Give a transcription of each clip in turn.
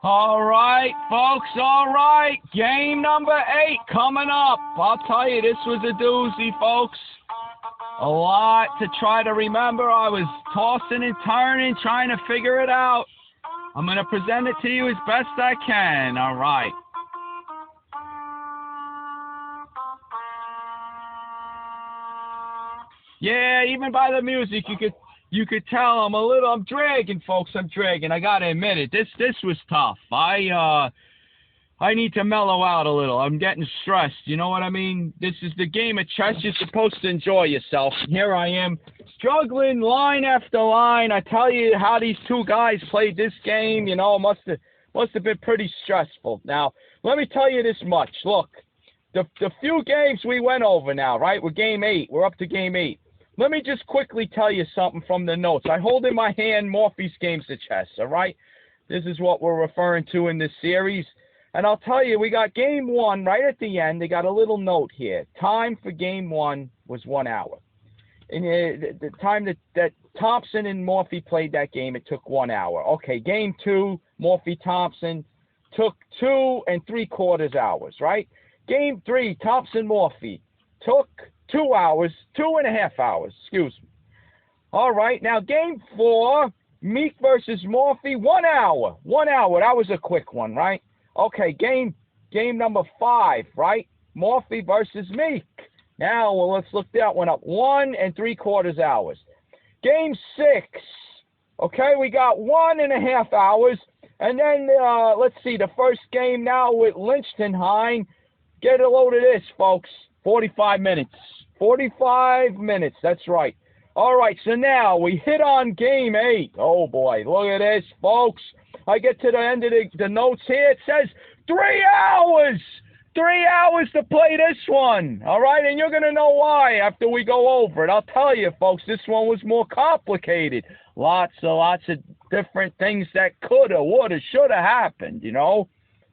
All right, folks, all right. Game number 8 coming up. I'll tell you, this was a doozy, folks. A lot to try to remember. I was tossing and turning, trying to figure it out. I'm going to present it to you as best I can. All right. Yeah, even by the music, you could tell I'm dragging, folks. I'm dragging. I gotta admit it. This was tough. I need to mellow out a little. I'm getting stressed. You know what I mean? This is the game of chess. You're supposed to enjoy yourself. Here I am, struggling line after line. I tell you how these two guys played this game. You know, must have been pretty stressful. Now, let me tell you this much. Look, the few games we went over now, right? We're game 8. We're up to game 8. Let me just quickly tell you something from the notes. I hold in my hand Morphy's Games of Chess, all right? This is what we're referring to in this series. And I'll tell you, we got game 1 right at the end. They got a little note here. Time for game 1 was 1 hour. And the time that Thompson and Morphy played that game, it took 1 hour. Okay, game 2, Morphy-Thompson took 2 3/4 hours, right? Game 3, Thompson-Morphy took 2 hours, 2.5 hours, excuse me. All right, now game 4, Meek versus Morphy, 1 hour. 1 hour, that was a quick one, right? Okay, game number 5, right? Morphy versus Meek. Now, well, let's look that one up. 1 3/4 hours. Game 6, okay, we got 1.5 hours. And then, let's see, the first game now with Lichtenhein. Get a load of this, folks. 45 minutes. 45 minutes, that's right. All right, so now we hit on game 8. Oh, boy, look at this, folks. I get to the end of the notes here. It says 3 hours. 3 hours to play this one. All right, and you're going to know why after we go over it. I'll tell you, folks, this one was more complicated. Lots of different things that coulda, woulda, shoulda happened, you know.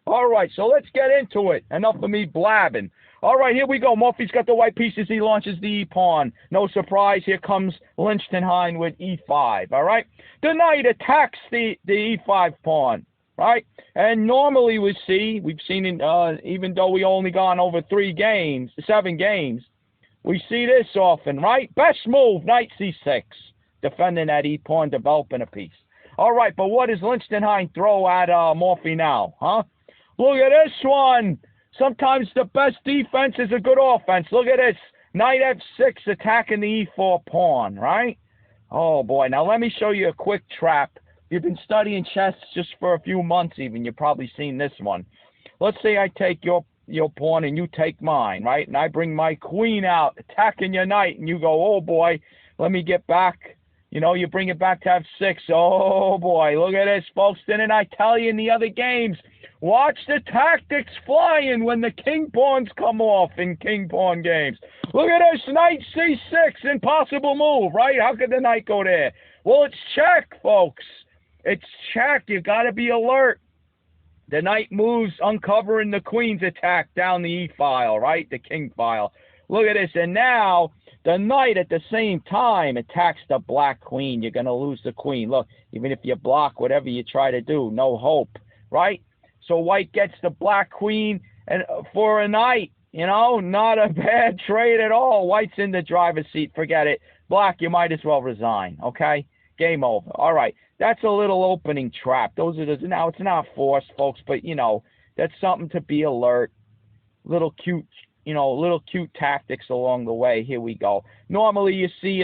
All right, so let's get into it. Enough of me blabbing. All right, here we go. Morphy's got the white pieces. He launches the e-pawn. No surprise. Here comes Lichtenhein with e5. All right. The knight attacks the e5 pawn. Right. And normally we've seen even though we only gone over 7 games, we see this often. Right. Best move, knight c6, defending that e-pawn, developing a piece. All right, but what does Lichtenhein throw at Morphy now? Huh? Look at this one. Sometimes the best defense is a good offense. Look at this. Knight f6 attacking the e4 pawn, right? Oh, boy. Now, let me show you a quick trap. You've been studying chess just for a few months even. You've probably seen this one. Let's say I take your pawn and you take mine, right? And I bring my queen out, attacking your knight. And you go, oh, boy, let me get back. You know, you bring it back to f6. Oh, boy. Look at this, folks. Didn't I tell you in the other games? Watch the tactics flying when the king pawns come off in king pawn games. Look at this, knight c6, impossible move, right? How could the knight go there? Well, it's check, folks. It's check. You got to be alert. The knight moves, uncovering the queen's attack down the e-file, right? The king file. Look at this. And now the knight at the same time attacks the black queen. You're going to lose the queen. Look, even if you block whatever you try to do, no hope, right? So white gets the black queen and for a knight, you know, not a bad trade at all. White's in the driver's seat. Forget it. Black, you might as well resign, okay? Game over. All right. That's a little opening trap. Those are now it's not forced, folks, but, you know, that's something to be alert. Little cute tactics along the way. Here we go. Normally you see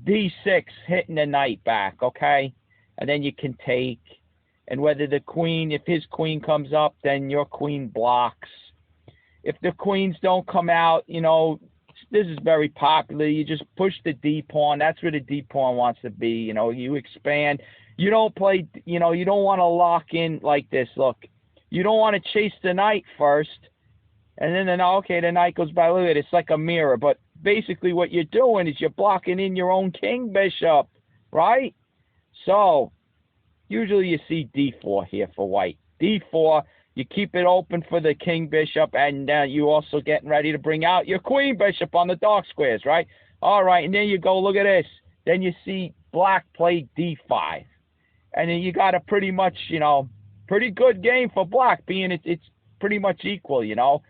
d6 hitting the knight back, okay? And then you can take. And whether if his queen comes up, then your queen blocks. If the queens don't come out, you know, this is very popular. You just push the d-pawn. That's where the d-pawn wants to be. You know, you expand. You don't play, you know, you don't want to lock in like this. Look, you don't want to chase the knight first. And then, the knight goes by. Look at it. It's like a mirror. But basically what you're doing is you're blocking in your own king bishop, right? So usually you see d4 here for white. d4, you keep it open for the king bishop, and you also getting ready to bring out your queen bishop on the dark squares, right? All right, and there you go. Look at this. Then you see black play d5. And then you got to pretty much, you know, pretty good game for black, being it's pretty much equal, you know.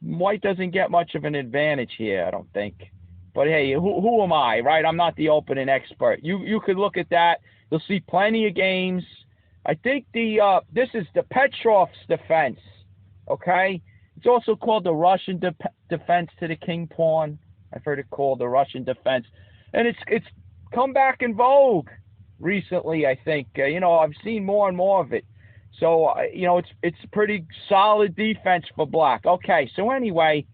White doesn't get much of an advantage here, I don't think. But hey, who am I, right? I'm not the opening expert. You could look at that. You'll see plenty of games. I think this is the Petrov's defense, okay? It's also called the Russian defense to the king pawn. I've heard it called the Russian defense. And it's come back in vogue recently, I think. You know, I've seen more and more of it. So, you know, it's pretty solid defense for black. Okay, so anyway,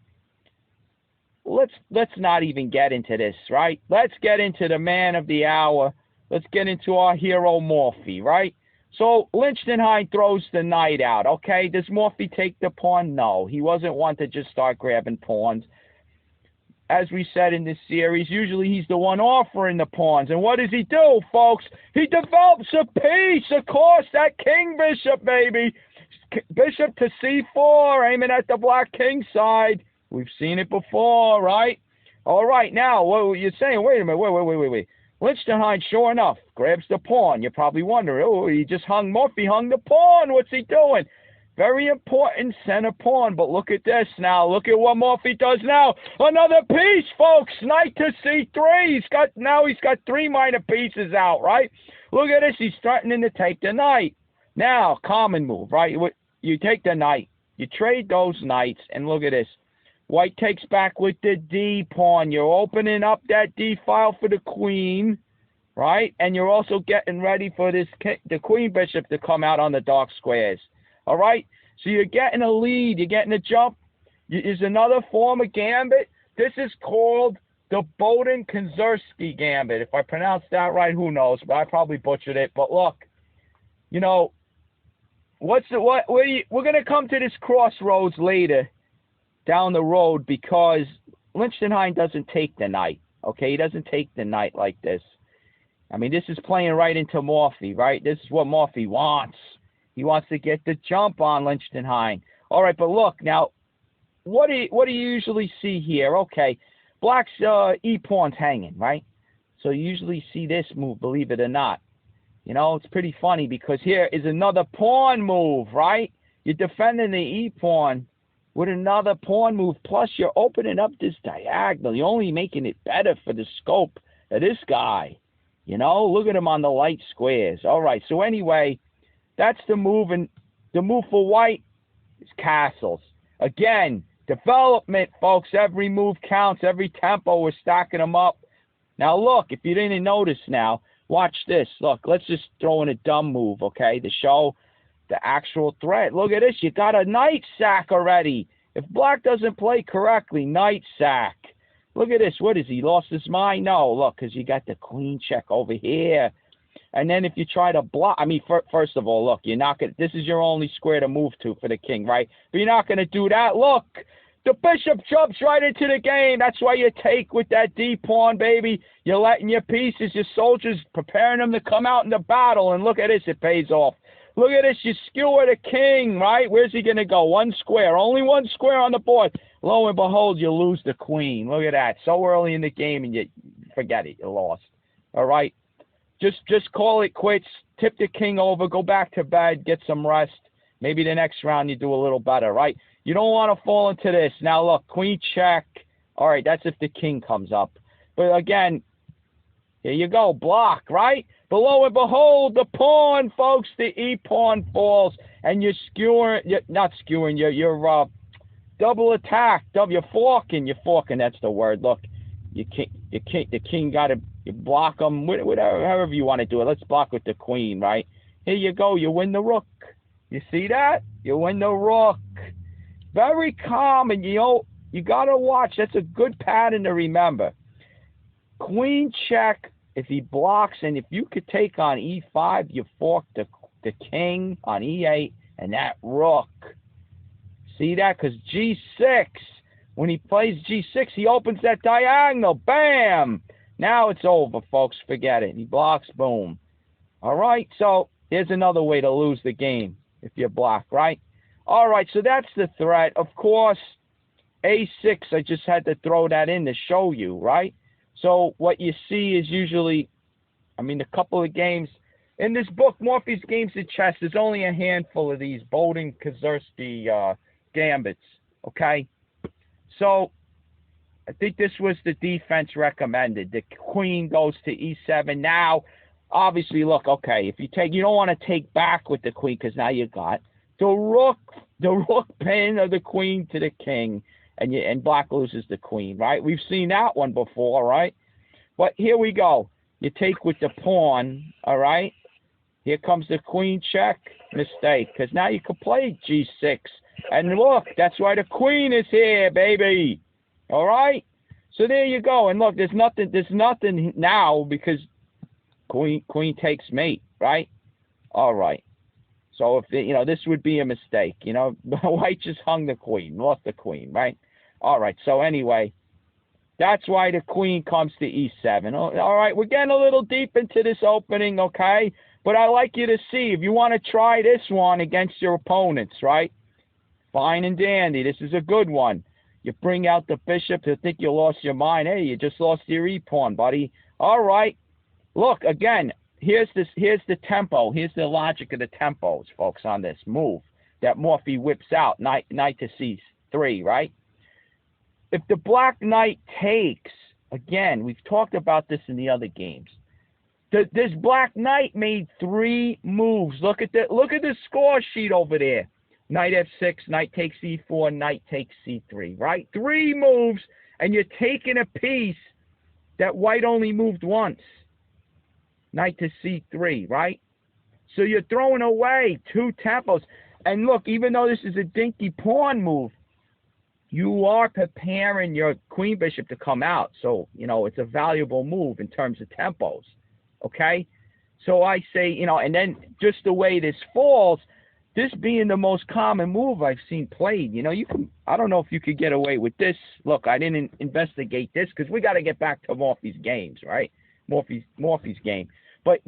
let's not even get into this, right? Let's get into the man of the hour. Let's get into our hero, Morphy, right? So, Lichtenhein throws the knight out, okay? Does Morphy take the pawn? No. He wasn't one to just start grabbing pawns. As we said in this series, usually he's the one offering the pawns. And what does he do, folks? He develops a piece, of course, that king bishop, baby. Bishop to c4, aiming at the black king side. We've seen it before, right? All right, now, what you're saying, wait a minute, wait. Lichtenhein, sure enough, grabs the pawn. You're probably wondering, oh, he just hung, Morphy hung the pawn. What's he doing? Very important center pawn, but look at this now. Look at what Morphy does now. Another piece, folks. Knight to c3. He's got 3 minor pieces out, right? Look at this. He's threatening to take the knight. Now, common move, right? You take the knight. You trade those knights, and look at this. White takes back with the D pawn. You're opening up that D file for the queen, right? And you're also getting ready for the queen bishop to come out on the dark squares. All right? So you're getting a lead. You're getting a jump. Is another form of gambit. This is called the Bowden-Konzersky gambit. If I pronounced that right, who knows? But I probably butchered it. But look, you know, we're going to come to this crossroads later down the road because Lichtenhein doesn't take the knight. Okay? He doesn't take the knight like this. I mean, this is playing right into Morphy, right? This is what Morphy wants. He wants to get the jump on Lichtenhein. All right, but look, now, what do you usually see here? Okay, black's e-pawn's hanging, right? So you usually see this move, believe it or not. You know, it's pretty funny because here is another pawn move, right? You're defending the e-pawn with another pawn move, plus you're opening up this diagonal. You're only making it better for the scope of this guy. You know, look at him on the light squares. All right, so anyway, that's the move, and the move for white is castles. Again, development, folks. Every move counts. Every tempo, we're stacking them up. Now, look, if you didn't notice now, watch this. Look, let's just throw in a dumb move, okay, to show the actual threat. Look at this. You got a knight sack already. If black doesn't play correctly, knight sack. Look at this. What is he? Lost his mind? No, look, because you got the queen check over here. And then if you try to block, I mean, first of all, look, you're not going to, this is your only square to move to for the king, right? But you're not going to do that. Look, the bishop jumps right into the game. That's why you take with that D-pawn, baby. You're letting your pieces, your soldiers, preparing them to come out in the battle. And look at this, it pays off. Look at this, you skewer the king, right? Where's he going to go? One square, only one square on the board. Lo and behold, you lose the queen. Look at that. So early in the game, and you forget it, you lost. All right? Just call it quits, tip the king over, go back to bed, get some rest. Maybe the next round you do a little better, right? You don't want to fall into this. Now, look, queen check. All right, that's if the king comes up. But again, here you go, block, right? But lo and behold, the pawn, folks, the e-pawn falls, and you're skewering, not skewering, you're double attack, you're forking, that's the word. Look, the king got to, you block them, whatever, however you want to do it. Let's block with the queen, right? Here you go. You win the rook. You see that? You win the rook. Very common. You know, you got to watch. That's a good pattern to remember. Queen check. If he blocks, and if you could take on e5, you fork the king on e8 and that rook. See that? Because g6, when he plays g6, he opens that diagonal. Bam! Now it's over, folks. Forget it. He blocks, boom. All right, so here's another way to lose the game if you block, right? All right, so that's the threat. Of course, a6, I just had to throw that in to show you, right? So what you see is usually, I mean, a couple of games, in this book, Morphy's Games of Chess, there's only a handful of these Boden-Kozersky gambits, okay? So I think this was the defense recommended. The queen goes to e7. Now, obviously, look, okay, if you take, you don't want to take back with the queen because now you got the rook pin of the queen to the king, and black loses the queen, right? We've seen that one before, right? But here we go. You take with the pawn, all right? Here comes the queen check, mistake, because now you can play g6. And look, that's why the queen is here, baby. All right? So there you go. And look, there's nothing now because queen takes mate, right? All right. So if this would be a mistake, White just hung the queen, lost the queen, right? All right. So anyway, that's why the queen comes to e7. All right, we're getting a little deep into this opening, okay? But I like you to see, if you want to try this one against your opponents, right? Fine and dandy. This is a good one. You bring out the bishop to think you lost your mind. Hey, you just lost your e-pawn, buddy. All right. Look, again, here's the tempo. Here's the logic of the tempos, folks, on this move that Morphy whips out, knight to c3, right? If the black knight takes, again, we've talked about this in the other games. This black knight made 3 moves. Look at the score sheet over there. Knight f6, knight takes e4, knight takes c3, right? 3 moves, and you're taking a piece that white only moved once. Knight to c3, right? So you're throwing away 2 tempos. And look, even though this is a dinky pawn move, you are preparing your queen bishop to come out. So, it's a valuable move in terms of tempos. Okay? So I say, and then just the way this falls, this being the most common move I've seen played, I don't know if you could get away with this. Look, I didn't investigate this because we got to get back to Morphy's games, right? Morphy's game. But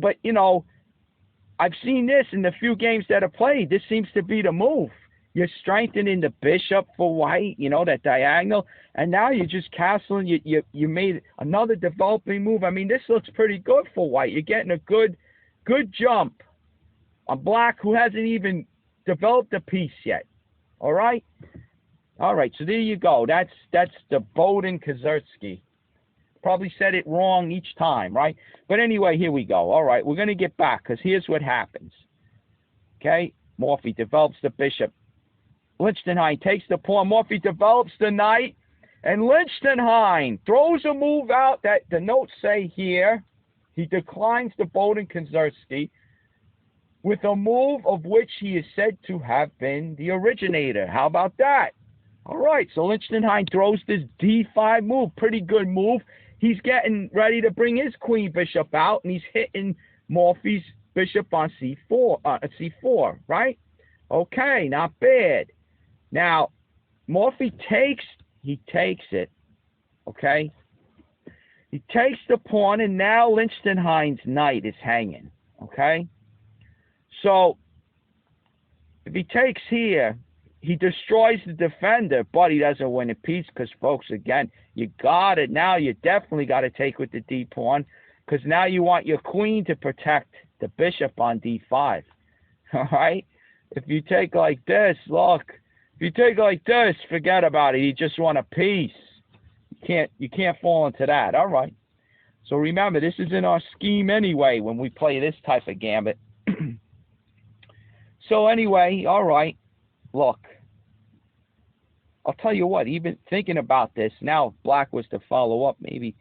I've seen this in the few games that are played. This seems to be the move. You're strengthening the bishop for white, that diagonal, and now you're just castling. You made another developing move. I mean, this looks pretty good for white. You're getting a good jump on black, who hasn't even developed a piece yet. All right? All right, so there you go. That's the Boden-Kozersky. Probably said it wrong each time, right? But anyway, here we go. All right, we're going to get back because here's what happens. Okay? Morphy develops the bishop. Lichtenhein takes the pawn. Morphy develops the knight. And Lichtenhein throws a move out that the notes say here. He declines the Boden-Kozersky with a move of which he is said to have been the originator. How about that? All right, so Lichtenhein throws this d5 move. Pretty good move. He's getting ready to bring his queen bishop out, and he's hitting Morphy's bishop on c4, right? Okay, not bad. Now, Morphy takes it, okay? He takes the pawn, and now Lichtenhein's knight is hanging, okay? So, if he takes here, he destroys the defender, but he doesn't win a piece because, folks, again, you definitely got to take with the d-pawn because now you want your queen to protect the bishop on d5, all right? If you take like this, look, if you take like this, forget about it. You just want a piece. You can't fall into that, all right? So remember, this is in our scheme anyway when we play this type of gambit. So anyway, all right, look, I'll tell you what, even thinking about this, now if black was to follow up, maybe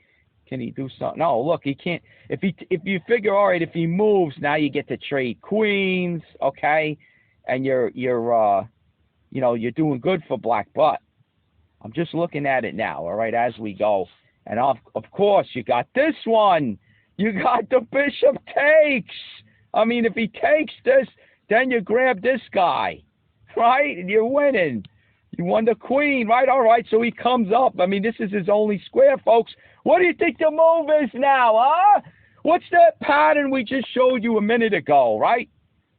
can he do something? No, look, he can't. If you figure, all right, if he moves, now you get to trade queens, okay, and you're doing good for black. But I'm just looking at it now, all right, as we go, and of course you got this one. You got the bishop takes. I mean, if he takes this, then you grab this guy, right, and you're winning. You won the queen, right? All right, so he comes up. I mean, this is his only square, folks. What do you think the move is now, huh? What's that pattern we just showed you a minute ago, right?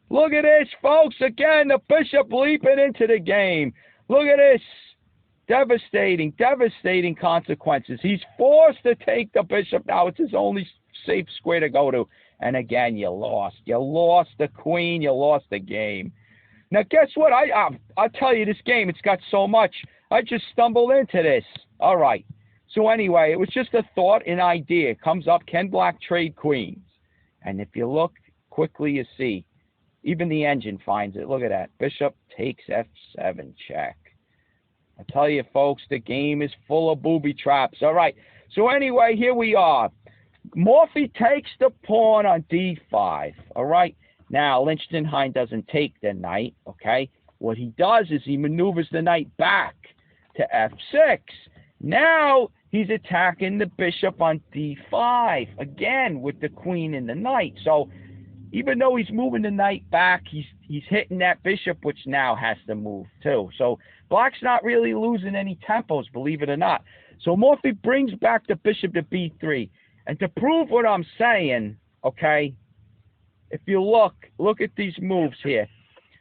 Look at this, folks. Again, the bishop leaping into the game. Look at this. Devastating consequences. He's forced to take the bishop now. It's his only safe square to go to. And again, you lost. You lost the queen. You lost the game. Now, guess what? I'll tell you, this game, it's got so much. I just stumbled into this. All right. So anyway, it was just a thought, an idea. It comes up, can black trade queens? And if you look quickly, you see, even the engine finds it. Look at that. Bishop takes f7 check. I tell you, folks, the game is full of booby traps. All right. So anyway, here we are. Morphy takes the pawn on d5. All right. Now, Lichtenhein doesn't take the knight. Okay. What he does is he maneuvers the knight back to f6. Now he's attacking the bishop on d5 again with the queen and the knight. So even though he's moving the knight back, he's hitting that bishop, which now has to move too. So black's not really losing any tempos, believe it or not. So Morphy brings back the bishop to b3. And to prove what I'm saying, okay, if you look at these moves here.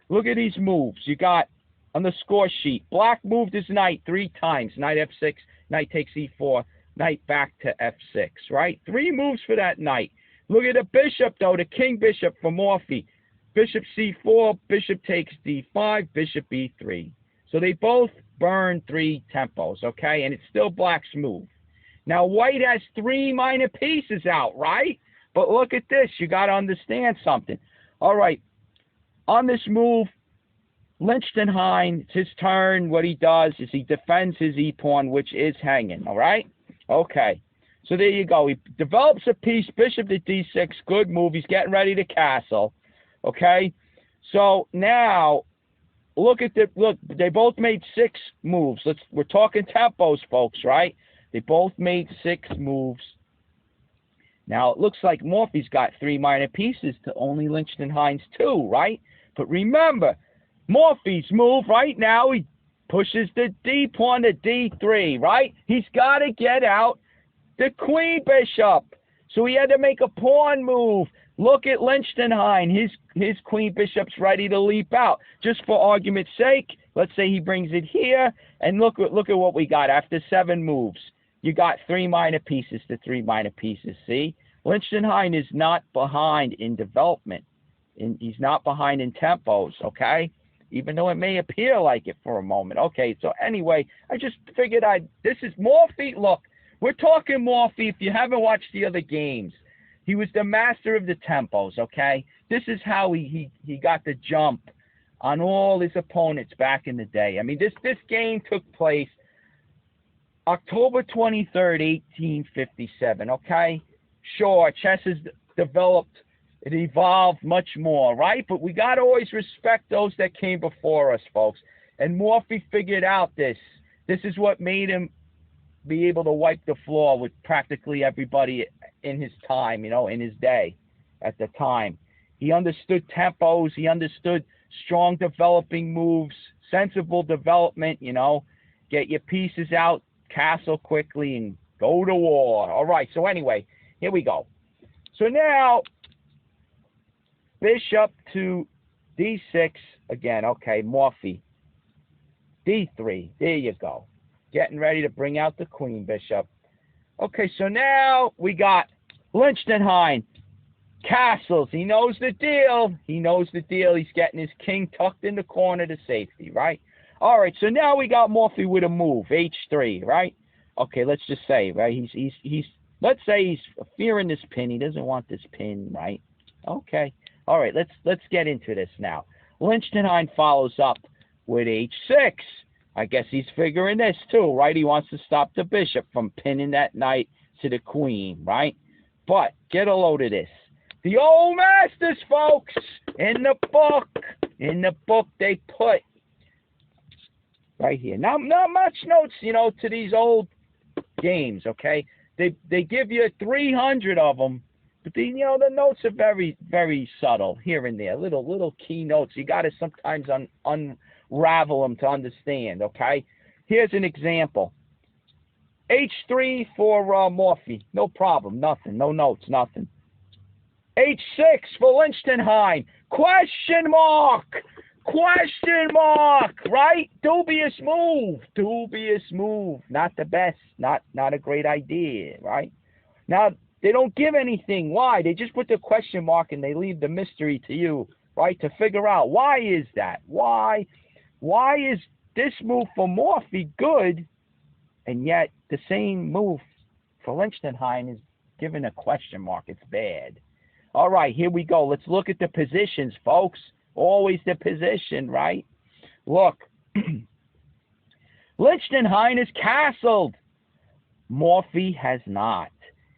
Look at these moves. You got on the score sheet, black moved his knight 3 times. Knight f6, knight takes e4, knight back to f6, right? 3 moves for that knight. Look at the bishop, though, the king bishop for Morphy. Bishop c4, bishop takes d5, bishop e3. So they both burn 3 tempos, okay? And it's still black's move. Now, white has 3 minor pieces out, right? But look at this. You got to understand something. All right. On this move, Lichtenhein, it's his turn. What he does is he defends his e-pawn, which is hanging, all right? Okay. So there you go. He develops a piece, bishop to d6. Good move. He's getting ready to castle, okay? So now, look, they both made 6 moves. We're talking tempos, folks, right? They both made 6 moves. Now, it looks like Morphy's got 3 minor pieces to only Lichtenhein's 2, right? But remember, Morphy's move right now, he pushes the D pawn to D3, right? He's got to get out the queen bishop. So he had to make a pawn move. Look at Lichtenhein. His queen bishop's ready to leap out. Just for argument's sake, let's say he brings it here, and look at what we got after 7 moves. You got 3 minor pieces to 3 minor pieces, see? Lichtenhein is not behind in development. He's not behind in tempos, okay? Even though it may appear like it for a moment. Okay, so anyway, I just figured this is Morphy. Look, we're talking Morphy. If you haven't watched the other games, he was the master of the tempos, okay? This is how he got the jump on all his opponents back in the day. I mean, this game took place October 23rd, 1857, okay? Sure, chess has developed, it evolved much more, right? But we got to always respect those that came before us, folks. And Morphy figured out this. This is what made him be able to wipe the floor with practically everybody in his time, you know, in his day, at the time. He understood tempos. He understood strong developing moves, sensible development, you know. Get your pieces out, castle quickly, and go to war. All right, so anyway, here we go. So now, bishop to d6 again. Okay, Morphy. d3. There you go. Getting ready to bring out the queen bishop. Okay, so now we got Lichtenhein. Castles. He knows the deal. He knows the deal. He's getting his king tucked in the corner to safety, right? All right, so now we got Morphy with a move, h3, right? Okay, let's just say, right? Let's say he's fearing this pin. He doesn't want this pin, right? Okay. All right, let's get into this now. Lichtenhein follows up with h6. I guess he's figuring this too, right? He wants to stop the bishop from pinning that knight to the queen, right? But get a load of this. The old masters, folks, in the book they put right here. Not much notes, you know, to these old games, okay? They give you 300 of them, but the notes are very, very subtle here and there, little key notes. You got to sometimes unravel them to understand, okay? Here's an example. H3 for Morphy, no problem, nothing, no notes, nothing. H6 for Lichtenhein, question mark, right? Dubious move, not the best, not a great idea, right? Now, They don't give anything. Why? They just put the question mark and they leave the mystery to you, right? To figure out why is that? Why is this move for Morphy good, and yet the same move for Lichtenhein is given a question mark? It's bad. All right, here we go. Let's look at the positions, folks. Always the position, right? Look, Lichtenhein is castled. Morphy has not.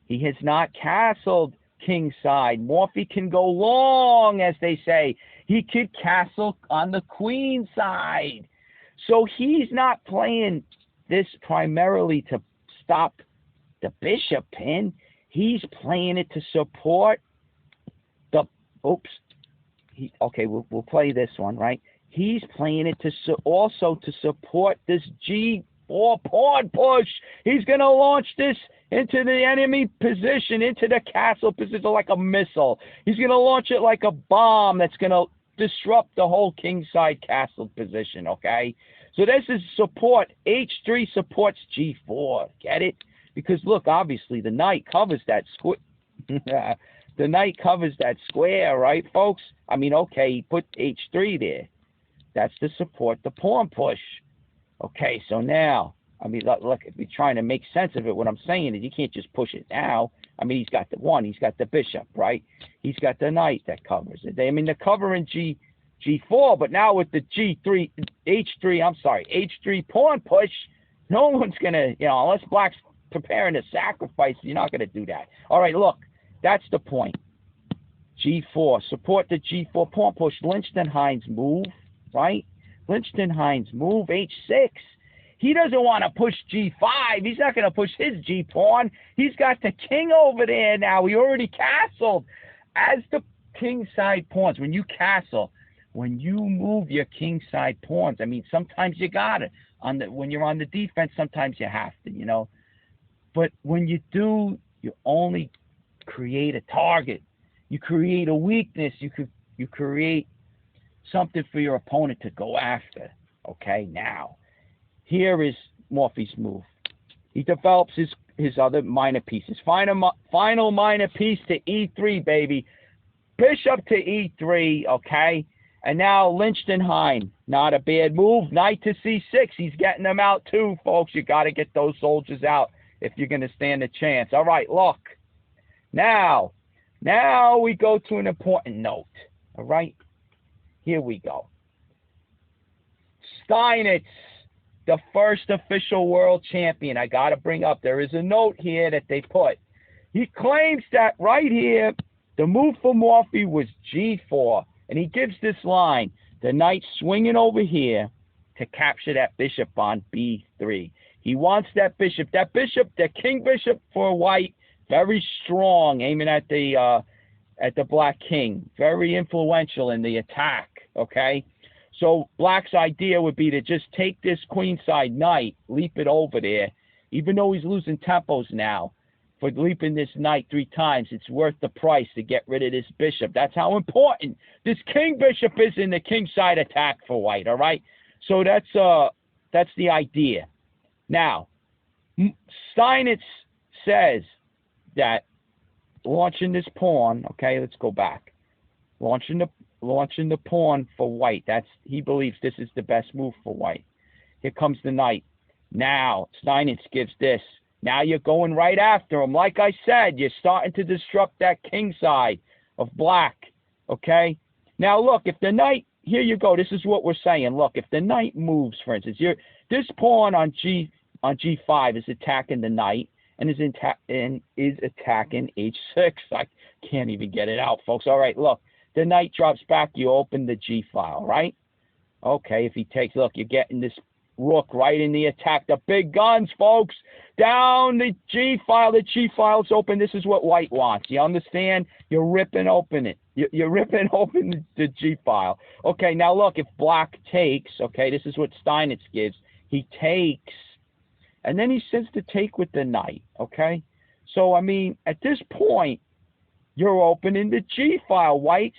He has not castled kingside. Morphy can go long, as they say. He could castle on the queen side. So he's not playing this primarily to stop the bishop pin. He's playing it to support the, okay, we'll play this one, right? He's playing it to also to support this G4 pawn push. He's going to launch this into the enemy position, into the castle position like a missile. He's going to launch it like a bomb that's going to disrupt the whole kingside castle position, okay? So this is support. H3 supports G4. Get it? Because, look, obviously the knight covers that square. The knight covers that square, right, folks? I mean, okay, he put H3 there. That's to support the pawn push. Okay, so now, I mean, look, if you're trying to make sense of it, what I'm saying is you can't just push it now. I mean, he's got the one, he's got the bishop, right? He's got the knight that covers it. I mean, they're covering G4, but now with the H3 pawn push, no one's going to, unless Black's preparing a sacrifice, you're not going to do that. All right, look, that's the point. G4, support the G4 pawn push. Lichtenhein's move, right? Lichtenhein's move, H6. He doesn't want to push G5. He's not going to push his G pawn. He's got the king over there now. He already castled. As the king side pawns, when you castle, when you move your king side pawns, I mean, sometimes you got it. When you're on the defense, sometimes you have to, But when you do, you only create a target. You create a weakness. You create something for your opponent to go after. Okay, now, here is Morphy's move. He develops his other minor pieces. Final minor piece to E3, baby. Bishop to E3, okay? And now Lichtenhein, not a bad move. Knight to C6. He's getting them out too, folks. You got to get those soldiers out if you're going to stand a chance. All right, look. Now we go to an important note. All right? Here we go. Steinitz, the first official world champion. I got to bring up, there is a note here that they put. He claims that right here, the move for Morphy was G4. And he gives this line, the knight swinging over here to capture that bishop on B3. He wants that bishop, the king bishop for white, very strong, aiming at the black king, very influential in the attack, okay? So Black's idea would be to just take this queenside knight, leap it over there, even though he's losing tempos now. For leaping this knight 3 times, it's worth the price to get rid of this bishop. That's how important this king bishop is in the king side attack for white, all right? So that's the idea. Now, Steinitz says that launching this pawn, okay, let's go back. Launching the pawn for white, he believes this is the best move for white. Here comes the knight. Now, Steinitz gives this. Now you're going right after him. Like I said, you're starting to disrupt that king side of Black, okay? Now, look, if the knight, here you go. This is what we're saying. Look, if the knight moves, for instance, this pawn on G5 is attacking the knight and is attacking H6. I can't even get it out, folks. All right, look, the knight drops back. You open the G file, right? Okay, if he takes, look, you're getting this rook right in the attack. The big guns, folks. Down the G file. The G file's open. This is what white wants. You understand? You're ripping open it. You're ripping open the G file. Okay, now look, if Black takes, okay, this is what Steinitz gives. He takes, and then he says to take with the knight, okay? So, I mean, at this point, you're opening the G file. White's,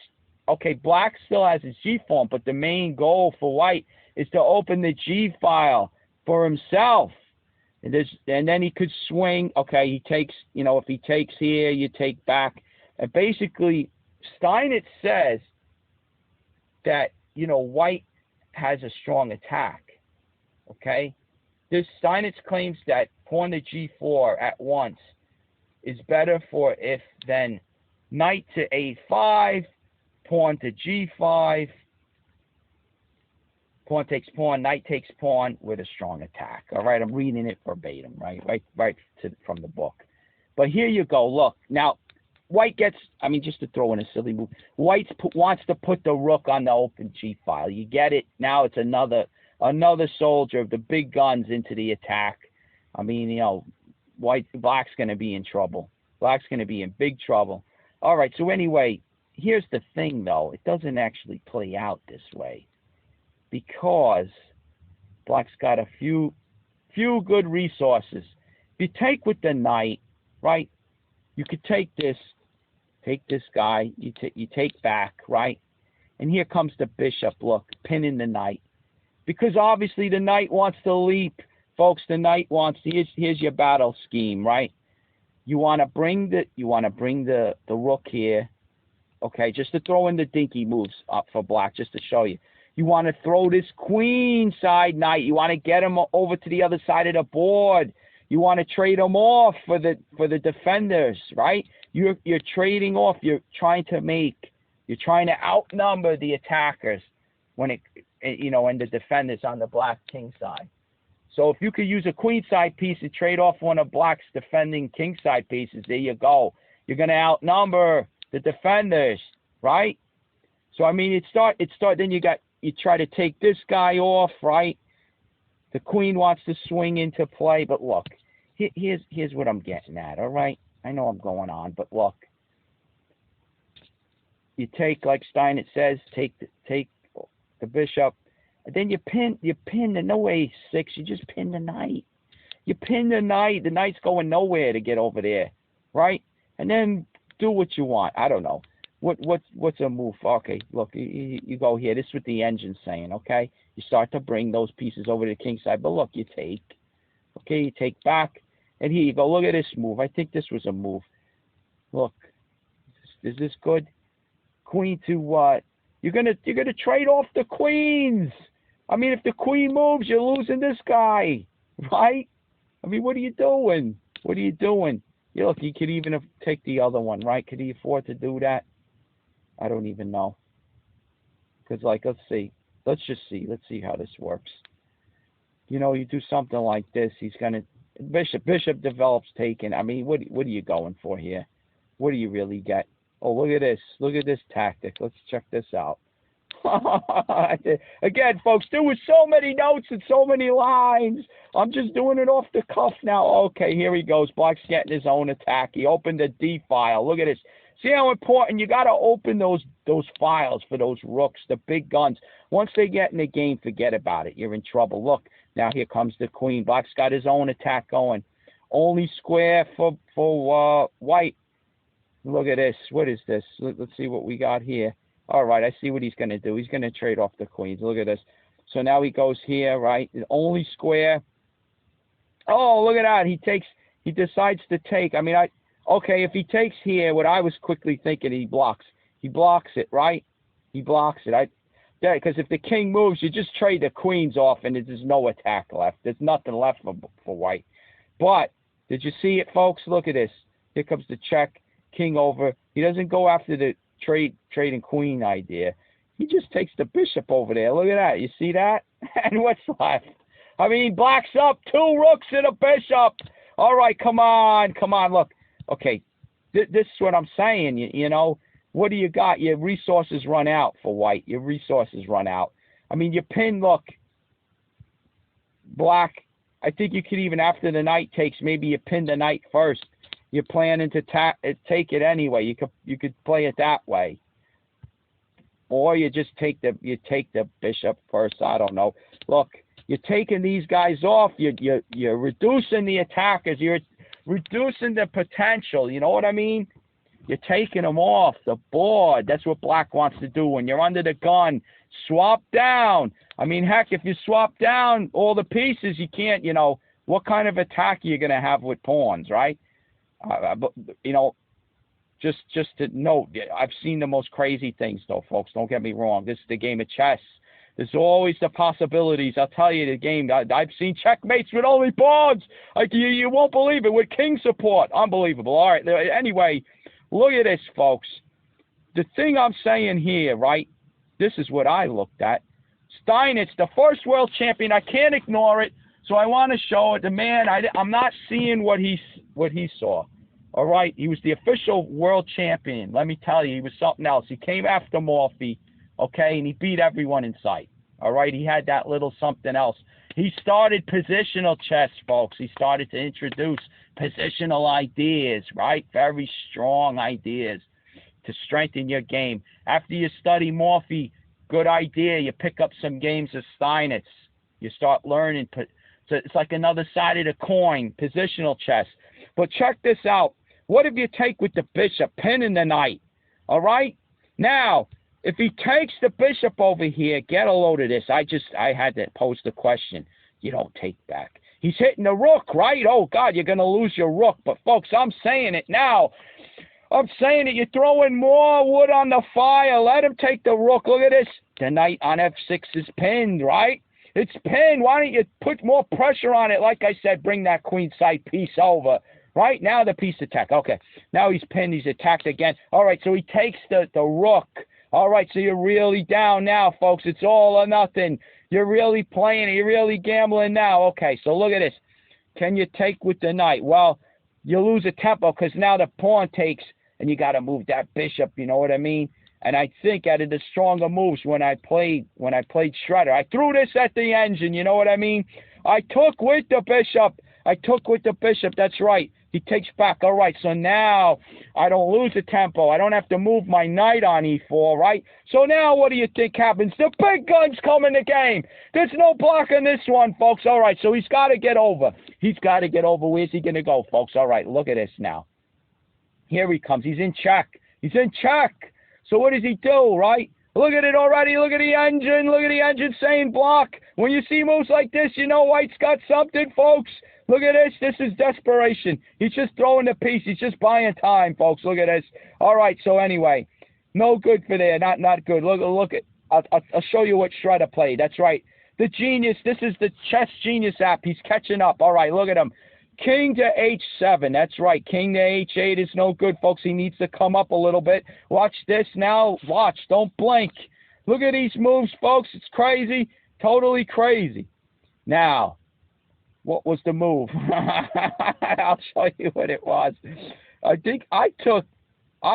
okay, Black still has his G form, but the main goal for white is to open the G file for himself. And then he could swing. Okay, he takes, if he takes here, you take back. And basically, Steinitz says that, white has a strong attack. Okay? This Steinitz claims that pawn to g4 at once is better for if then knight to a5, pawn to g5, pawn takes pawn, knight takes pawn with a strong attack. All right, I'm reading it verbatim, right from the book. But here you go. Look, now white gets, just to throw in a silly move, white wants to put the rook on the open g file. You get it? Now it's another soldier of the big guns into the attack. Black's going to be in trouble. Black's going to be in big trouble. All right, so anyway, here's the thing, though. It doesn't actually play out this way because Black's got a few good resources. If you take with the knight, right, you could take this guy, you take back, right? And here comes the bishop, look, pinning the knight. Because obviously the knight wants to leap. Folks, the knight wants to, here's your battle scheme, right? You want to bring the rook here, okay, just to throw in the dinky moves up for Black, just to show you. You want to throw this queen side knight. You want to get him over to the other side of the board. You want to trade him off for the defenders, right? You're trading off. You're trying to outnumber the attackers and the defenders on the Black king side. So if you could use a queen side piece to trade off one of Black's defending king side pieces, there you go. You're going to outnumber the defenders, right? So then you try to take this guy off, right? The queen wants to swing into play, but look, here's what I'm getting at, all right? I know I'm going on, but look. You take, like Steinitz says, take the bishop, and then you pin the no a6, you just pin the knight. You pin the knight, the knight's going nowhere to get over there, right? And then do what you want. I don't know. What's a move? Okay, look, you go here. This is what the engine's saying, okay? You start to bring those pieces over to the king side, but look, you take back, and here you go. Look at this move. I think this was a move. Look, is this good? Queen to what? You're gonna trade off the queens. If the queen moves, you're losing this guy, right? What are you doing? Yeah, look, he could even take the other one, right? Could he afford to do that? I don't even know. Because, let's see. Let's see how this works. You do something like this, he's gonna bishop develops taken. What are you going for here? What do you really get? Oh, look at this. Look at this tactic. Let's check this out. Again, folks, there was so many notes and so many lines. I'm just doing it off the cuff now. Okay, here he goes. Black's getting his own attack. He opened the D file. Look at this. See how important? You got to open those files for those rooks, the big guns. Once they get in the game, forget about it. You're in trouble. Look, now here comes the queen. Black's got his own attack going. Only square for white. Look at this. What is this? Let's see what we got here. All right, I see what he's going to do. He's going to trade off the queens. Look at this. So now he goes here, right? Only square. Oh, look at that. He decides to take. Okay, if he takes here, what I was quickly thinking, he blocks. He blocks it, right? He blocks it. Because if the king moves, you just trade the queens off and there's no attack left. There's nothing left for white. But did you see it, folks? Look at this. Here comes the check. King over. He doesn't go after the trading queen idea. He just takes the bishop over there. Look at that. You see that? And what's left? Black's up 2 rooks and a bishop. All right, come on. Look. Okay, this is what I'm saying. You what do you got? Your resources run out for white. Your resources run out. You pin, look. Black, I think you could even, after the knight takes, maybe you pin the knight first. You're planning to take it anyway. You could play it that way, or you just take the bishop first. I don't know. Look, you're taking these guys off. You're reducing the attackers. You're reducing the potential. You know what I mean? You're taking them off the board. That's what Black wants to do. When you're under the gun, swap down. Heck, if you swap down all the pieces, you can't. What kind of attack are you going to have with pawns, right? But, you know, just to note, I've seen the most crazy things, though, folks. Don't get me wrong. This is the game of chess. There's always the possibilities. I'll tell you, the game, I've seen checkmates with only pawns. Like, you won't believe it, with king support. Unbelievable. All right, anyway, look at this, folks. The thing I'm saying here, right, this is what I looked at. Steinitz, the first world champion. I can't ignore it, so I want to show it. The man, I'm not seeing what he saw. All right, he was the official world champion. Let me tell you, he was something else. He came after Morphy, okay, and he beat everyone in sight. All right, he had that little something else. He started positional chess, folks. He started to introduce positional ideas, right? Very strong ideas to strengthen your game. After you study Morphy, good idea. You pick up some games of Steinitz. You start learning. So it's like another side of the coin, positional chess. But check this out. What if you take with the bishop, pinning the knight? All right? Now, if he takes the bishop over here, get a load of this. I had to pose the question. You don't take back. He's hitting the rook, right? Oh, God, you're going to lose your rook. But, folks, I'm saying it now. I'm saying it. You're throwing more wood on the fire. Let him take the rook. Look at this. The knight on f6 is pinned, right? It's pinned. Why don't you put more pressure on it? Like I said, bring that queenside piece over. Right? Now the piece attack. Okay. Now he's pinned. He's attacked again. All right. So he takes the rook. All right. So you're really down now, folks. It's all or nothing. You're really playing. You're really gambling now. Okay. So look at this. Can you take with the knight? Well, you lose a tempo because now the pawn takes, and you got to move that bishop. You know what I mean? And I think out of the stronger moves when I played Shredder, I threw this at the engine. You know what I mean? I took with the bishop. That's right. He takes back. All right, so now I don't lose the tempo. I don't have to move my knight on e4, right? So now what do you think happens? The big guns come in the game. There's no blocking this one, folks. All right, so he's got to get over. Where's he going to go, folks? All right, look at this now. Here he comes. He's in check. So what does he do, right? Look at it already. Look at the engine saying block. When you see moves like this, you know White's got something, folks. Look at this. This is desperation. He's just throwing the piece. He's just buying time, folks. Look at this. All right, so anyway, no good for there. Not good. Look at. I'll show you what Shredder played. That's right. The Genius. This is the Chess Genius app. He's catching up. All right, look at him. King to h7. That's right. King to h8 is no good, folks. He needs to come up a little bit. Watch this now. Watch. Don't blink. Look at these moves, folks. It's crazy. Totally crazy. Now, what was the move? I'll show you what it was. I think I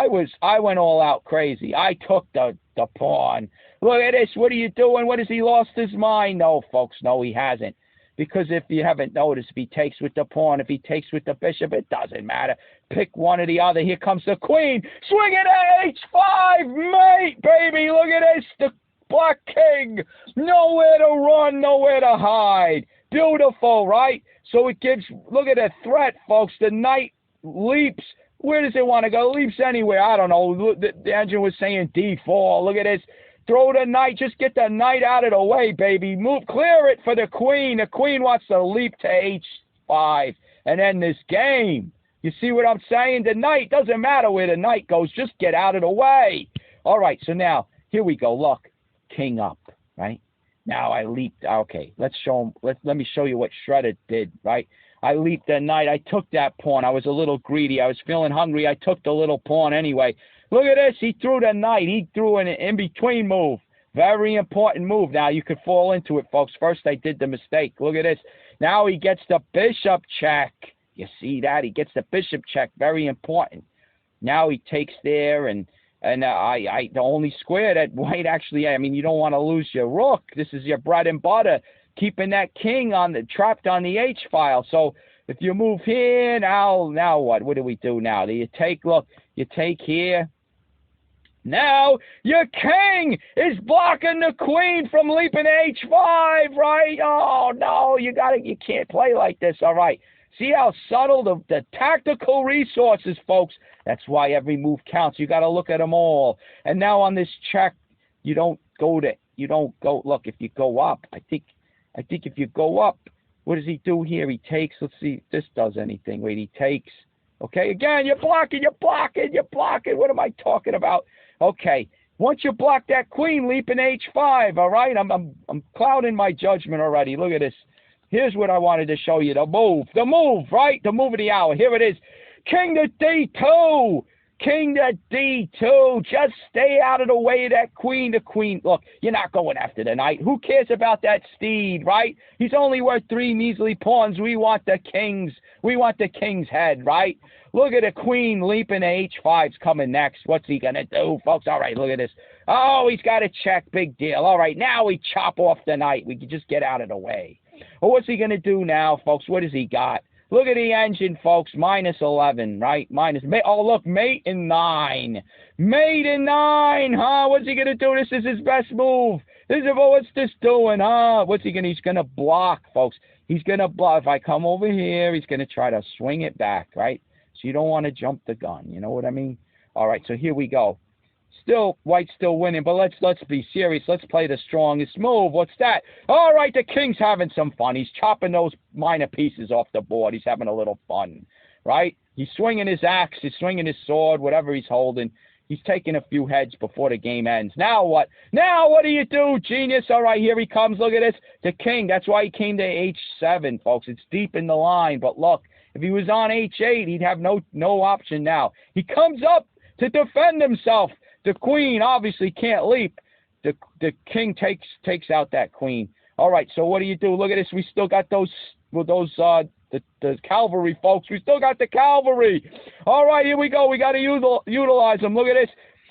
went all out crazy. I took the pawn. Look at this. What are you doing? What has he lost his mind? No, folks. No, he hasn't. Because if you haven't noticed, if he takes with the pawn, if he takes with the bishop, it doesn't matter. Pick one or the other. Here comes the queen. Swing it at h5, mate, baby. Look at this. The black king. Nowhere to run, nowhere to hide. Beautiful, right? So it gives, look at the threat, folks. The knight leaps. Where does it want to go? Leaps anywhere. I don't know. The engine was saying d4. Look at this. Throw the knight. Just get the knight out of the way, baby. Move. Clear it for the queen. The queen wants to leap to h5 and end this game. You see what I'm saying? The knight, doesn't matter where the knight goes. Just get out of the way. All right, so now, here we go. Look, king up, right? Now I leaped. Okay, let's show him. Let me show you what Shredder did, right? I leaped the knight. I took that pawn. I was a little greedy. I was feeling hungry. I took the little pawn anyway. Look at this. He threw the knight. He threw an in-between move. Very important move. Now, you could fall into it, folks. First, I did the mistake. Look at this. Now he gets the bishop check. You see that? He gets the bishop check. Very important. Now he takes there, and the only square that White actually, I mean, you don't want to lose your rook. This is your bread and butter, keeping that king trapped on the H file. So if you move here, now what? What do we do now? Do you take, look, you take here. Now your king is blocking the queen from leaping h5, right? Oh no, you can't play like this. All right. See how subtle the tactical resources, folks. That's why every move counts. You got to look at them all. And now on this check, you don't go. Look, if you go up, I think if you go up, What does he do here? He takes. Let's see if this does anything. Wait, he takes. Okay, again, you're blocking, you're blocking, you're blocking. What am I talking about? Okay, once you block that queen, leap in h5. All right, I'm clouding my judgment already. Look at this. Here's what I wanted to show you. The move, right? The move of the hour. Here it is. King to d2. King to d2. Just stay out of the way of that queen. The queen. Look, you're not going after the knight. Who cares about that steed, right? He's only worth 3 measly pawns. We want the king's. We want the king's head, right? Look at the queen leaping to h5's coming next. What's he going to do, folks? All right, look at this. Oh, he's got a check. Big deal. All right, now we chop off the knight. We can just get out of the way. Well, what's he going to do now, folks? What has he got? Look at the engine, folks. -11, right? Oh, look, mate in 9. Mate in 9, huh? What's he going to do? This is his best move. What's this doing, huh? What's he going to? He's going to block, folks. He's going to block. If I come over here, he's going to try to swing it back, right? So you don't want to jump the gun. You know what I mean? All right, so here we go. Still, white's still winning, but let's be serious. Let's play the strongest move. What's that? All right, the king's having some fun. He's chopping those minor pieces off the board. He's having a little fun, right? He's swinging his axe. He's swinging his sword, whatever he's holding. He's taking a few heads before the game ends. Now what? Now what do you do, genius? All right, here he comes. Look at this. The king. That's why he came to h7, folks. It's deep in the line, but look, if he was on h8, he'd have no option now. He comes up to defend himself. The queen obviously can't leap. The king takes out that queen. All right, so what do you do? Look at this. We still got the cavalry, folks. We still got the cavalry. All right, here we go. We got to utilize them. Look at this.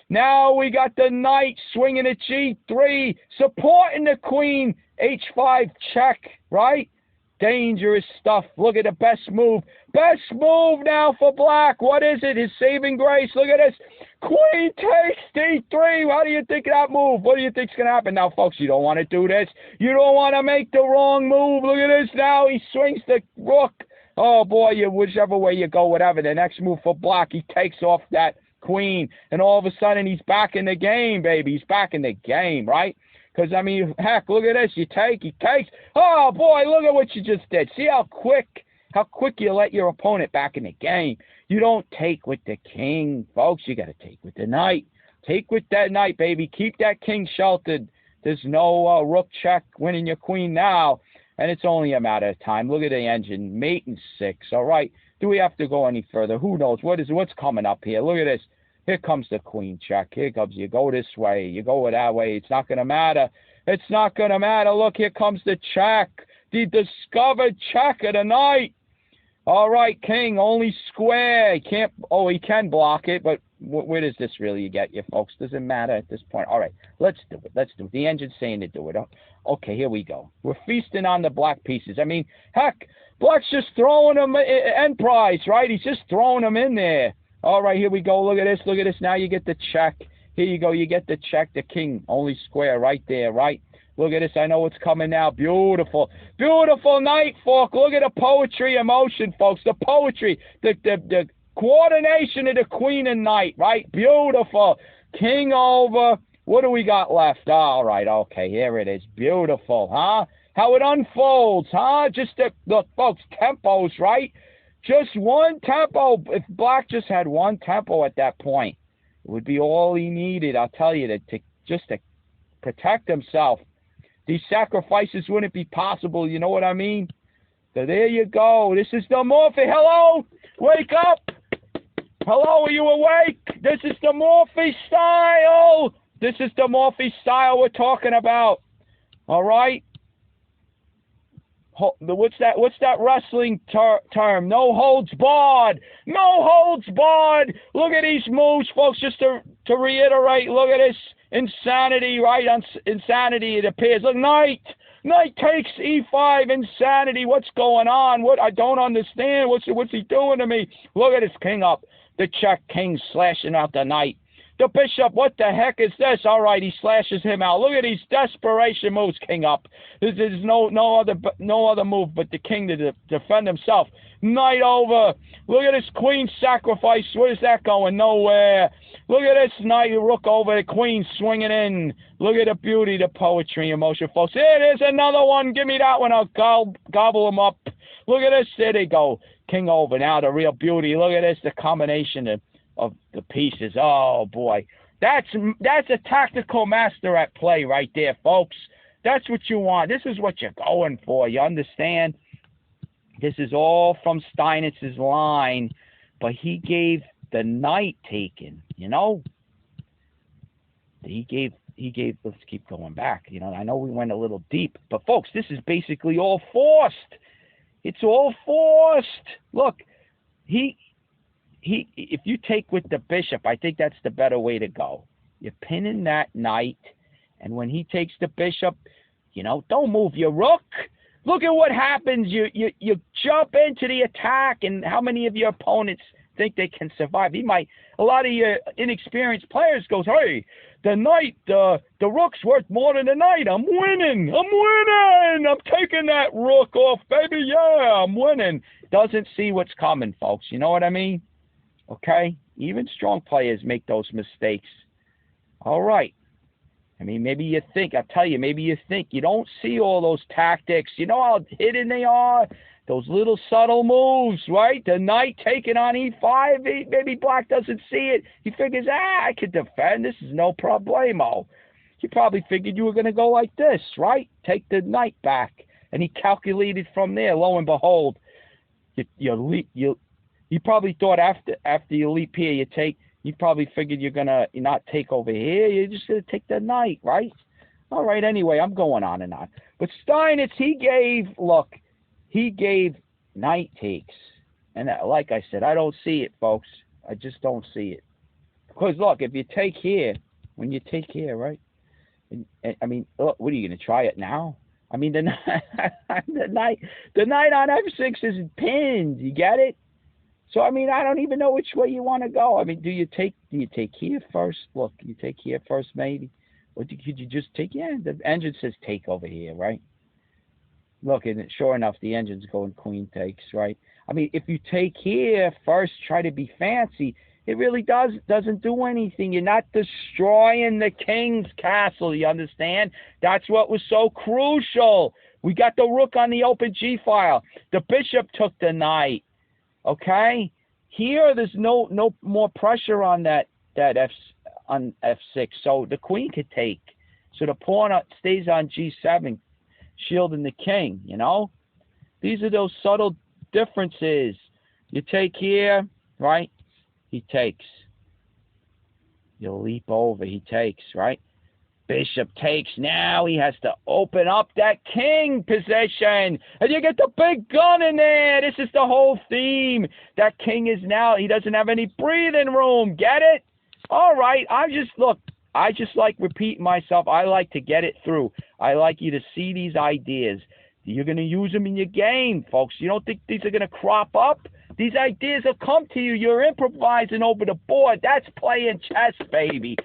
Now we got the knight swinging at g3, supporting the queen. h5 check, right? Dangerous stuff. Look at the best move. Best move now for black. What is it? His saving grace. Look at this. Queen takes d3. How do you think of that move? What do you think's going to happen now, folks? You don't want to do this. You don't want to make the wrong move. Look at this now. He swings the rook. Oh, boy, whichever way you go, whatever. The next move for black, he takes off that queen. And all of a sudden, he's back in the game, baby. He's back in the game, right? Because, I mean, heck, look at this. He takes. Oh, boy, look at what you just did. See how quick you let your opponent back in the game. You don't take with the king, folks. You got to take with the knight. Take with that knight, baby. Keep that king sheltered. There's no rook check winning your queen now, and it's only a matter of time. Look at the engine. Mate in 6. All right. Do we have to go any further? Who knows? What's coming up here? Look at this. Here comes the queen check. Here comes, you go this way. You go that way. It's not going to matter. It's not going to matter. Look, here comes the check. The discovered check of the night. All right, king, only square. He can't, he can block it, but where does this really get you, folks? Doesn't matter at this point. All right, let's do it. Let's do it. The engine's saying to do it. Okay, here we go. We're feasting on the black pieces. I mean, heck, black's just throwing them end prize, right? He's just throwing them in there. All right, here we go. Look at this. Look at this. Now you get the check. Here you go. You get the check. The king, only square right there, right? Look at this. I know what's coming now. Beautiful. Beautiful night, folks. Look at the poetry emotion, folks. The poetry. The coordination of the queen and knight, right? Beautiful. King over. What do we got left? All right. Okay, here it is. Beautiful, huh? How it unfolds, huh? Just the folks, tempos, right? Just one tempo. If black just had one tempo at that point, it would be all he needed. I'll tell you, to protect himself. These sacrifices wouldn't be possible. You know what I mean? So there you go. This is the Morphy. Hello? Wake up. Hello, are you awake? This is the Morphy style. This is the Morphy style we're talking about. All right? What's that wrestling term? No holds barred. No holds barred. Look at these moves, folks. Just to reiterate, look at this insanity, right? Insanity, it appears. Look, knight takes e5. Insanity. What's going on? What I don't understand. What's he doing to me? Look at his king up. The check king slashing out the knight. The bishop, what the heck is this? All right, he slashes him out. Look at these desperation moves, king up. There's no other move but the king to defend himself. Knight over. Look at this queen sacrifice. Where's that going? Nowhere. Look at this knight, rook over, the queen swinging in. Look at the beauty, the poetry, emotion, folks. Here, there's another one. Give me that one. I'll gobble them up. Look at this. There they go. King over. Now the real beauty. Look at this, the combination of the pieces. Oh, boy. That's a tactical master at play right there, folks. That's what you want. This is what you're going for. You understand? This is all from Steinitz's line, but he gave the knight taken, you know? He gave, let's keep going back. You know, I know we went a little deep, but folks, this is basically all forced. It's all forced. Look, if you take with the bishop, I think that's the better way to go. You're pinning that knight, and when he takes the bishop, you know, don't move your rook. Look at what happens. You jump into the attack, and how many of your opponents think they can survive? A lot of your inexperienced players goes, hey, the knight, the rook's worth more than the knight. I'm winning. I'm taking that rook off, baby. Yeah, I'm winning. Doesn't see what's coming, folks. You know what I mean? Okay? Even strong players make those mistakes. All right. I mean, maybe you think, I'll tell you, maybe you think you don't see all those tactics. You know how hidden they are? Those little subtle moves, right? The knight taking on e5. Maybe black doesn't see it. He figures, I can defend. This is no problemo. He probably figured you were going to go like this, right? Take the knight back. And he calculated from there. Lo and behold, you probably thought after you leap here, you probably figured you're gonna not take over here. You're just gonna take the knight, right? All right. Anyway, I'm going on and on. But Steinitz, he gave knight takes, and like I said, I don't see it, folks. I just don't see it. Because look, if you take here, when you take here, right? I mean, look, what are you gonna try it now? I mean, the knight on f6 is pinned. You get it? So, I mean, I don't even know which way you want to go. I mean, do you take here first? Look, you take here first, maybe. Or could you just take, the engine says take over here, right? Look, and sure enough, the engine's going queen takes, right? I mean, if you take here first, try to be fancy, it really doesn't do anything. You're not destroying the king's castle, you understand? That's what was so crucial. We got the rook on the open g-file. The bishop took the knight. Okay, here there's no more pressure on that on f6, so the queen could take. So the pawn stays on g7, shielding the king. You know, these are those subtle differences. You take here, right? He takes. You leap over. He takes, right? Bishop takes. Now he has to open up that king position. And you get the big gun in there. This is the whole theme. That king is now, he doesn't have any breathing room. Get it? All right. I just like repeating myself. I like to get it through. I like you to see these ideas. You're going to use them in your game, folks. You don't think these are going to crop up? These ideas will come to you. You're improvising over the board. That's playing chess, baby.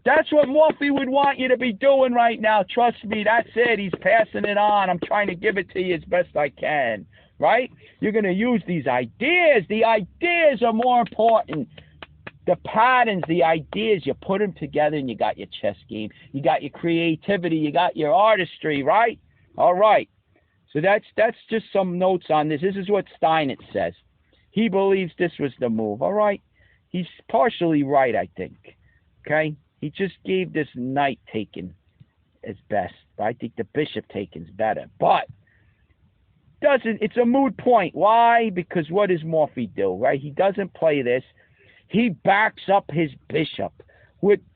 That's what Morphy would want you to be doing right now. Trust me, that's it. He's passing it on. I'm trying to give it to you as best I can, right? You're going to use these ideas. The ideas are more important. The patterns, the ideas, you put them together and you got your chess game. You got your creativity. You got your artistry, right? All right. So that's just some notes on this. This is what Steinitz says. He believes this was the move. All right. He's partially right, I think. Okay. He just gave this knight taken as best. But I think the bishop taken's better. But it's a moot point. Why? Because what does Morphy do, right? He doesn't play this. He backs up his bishop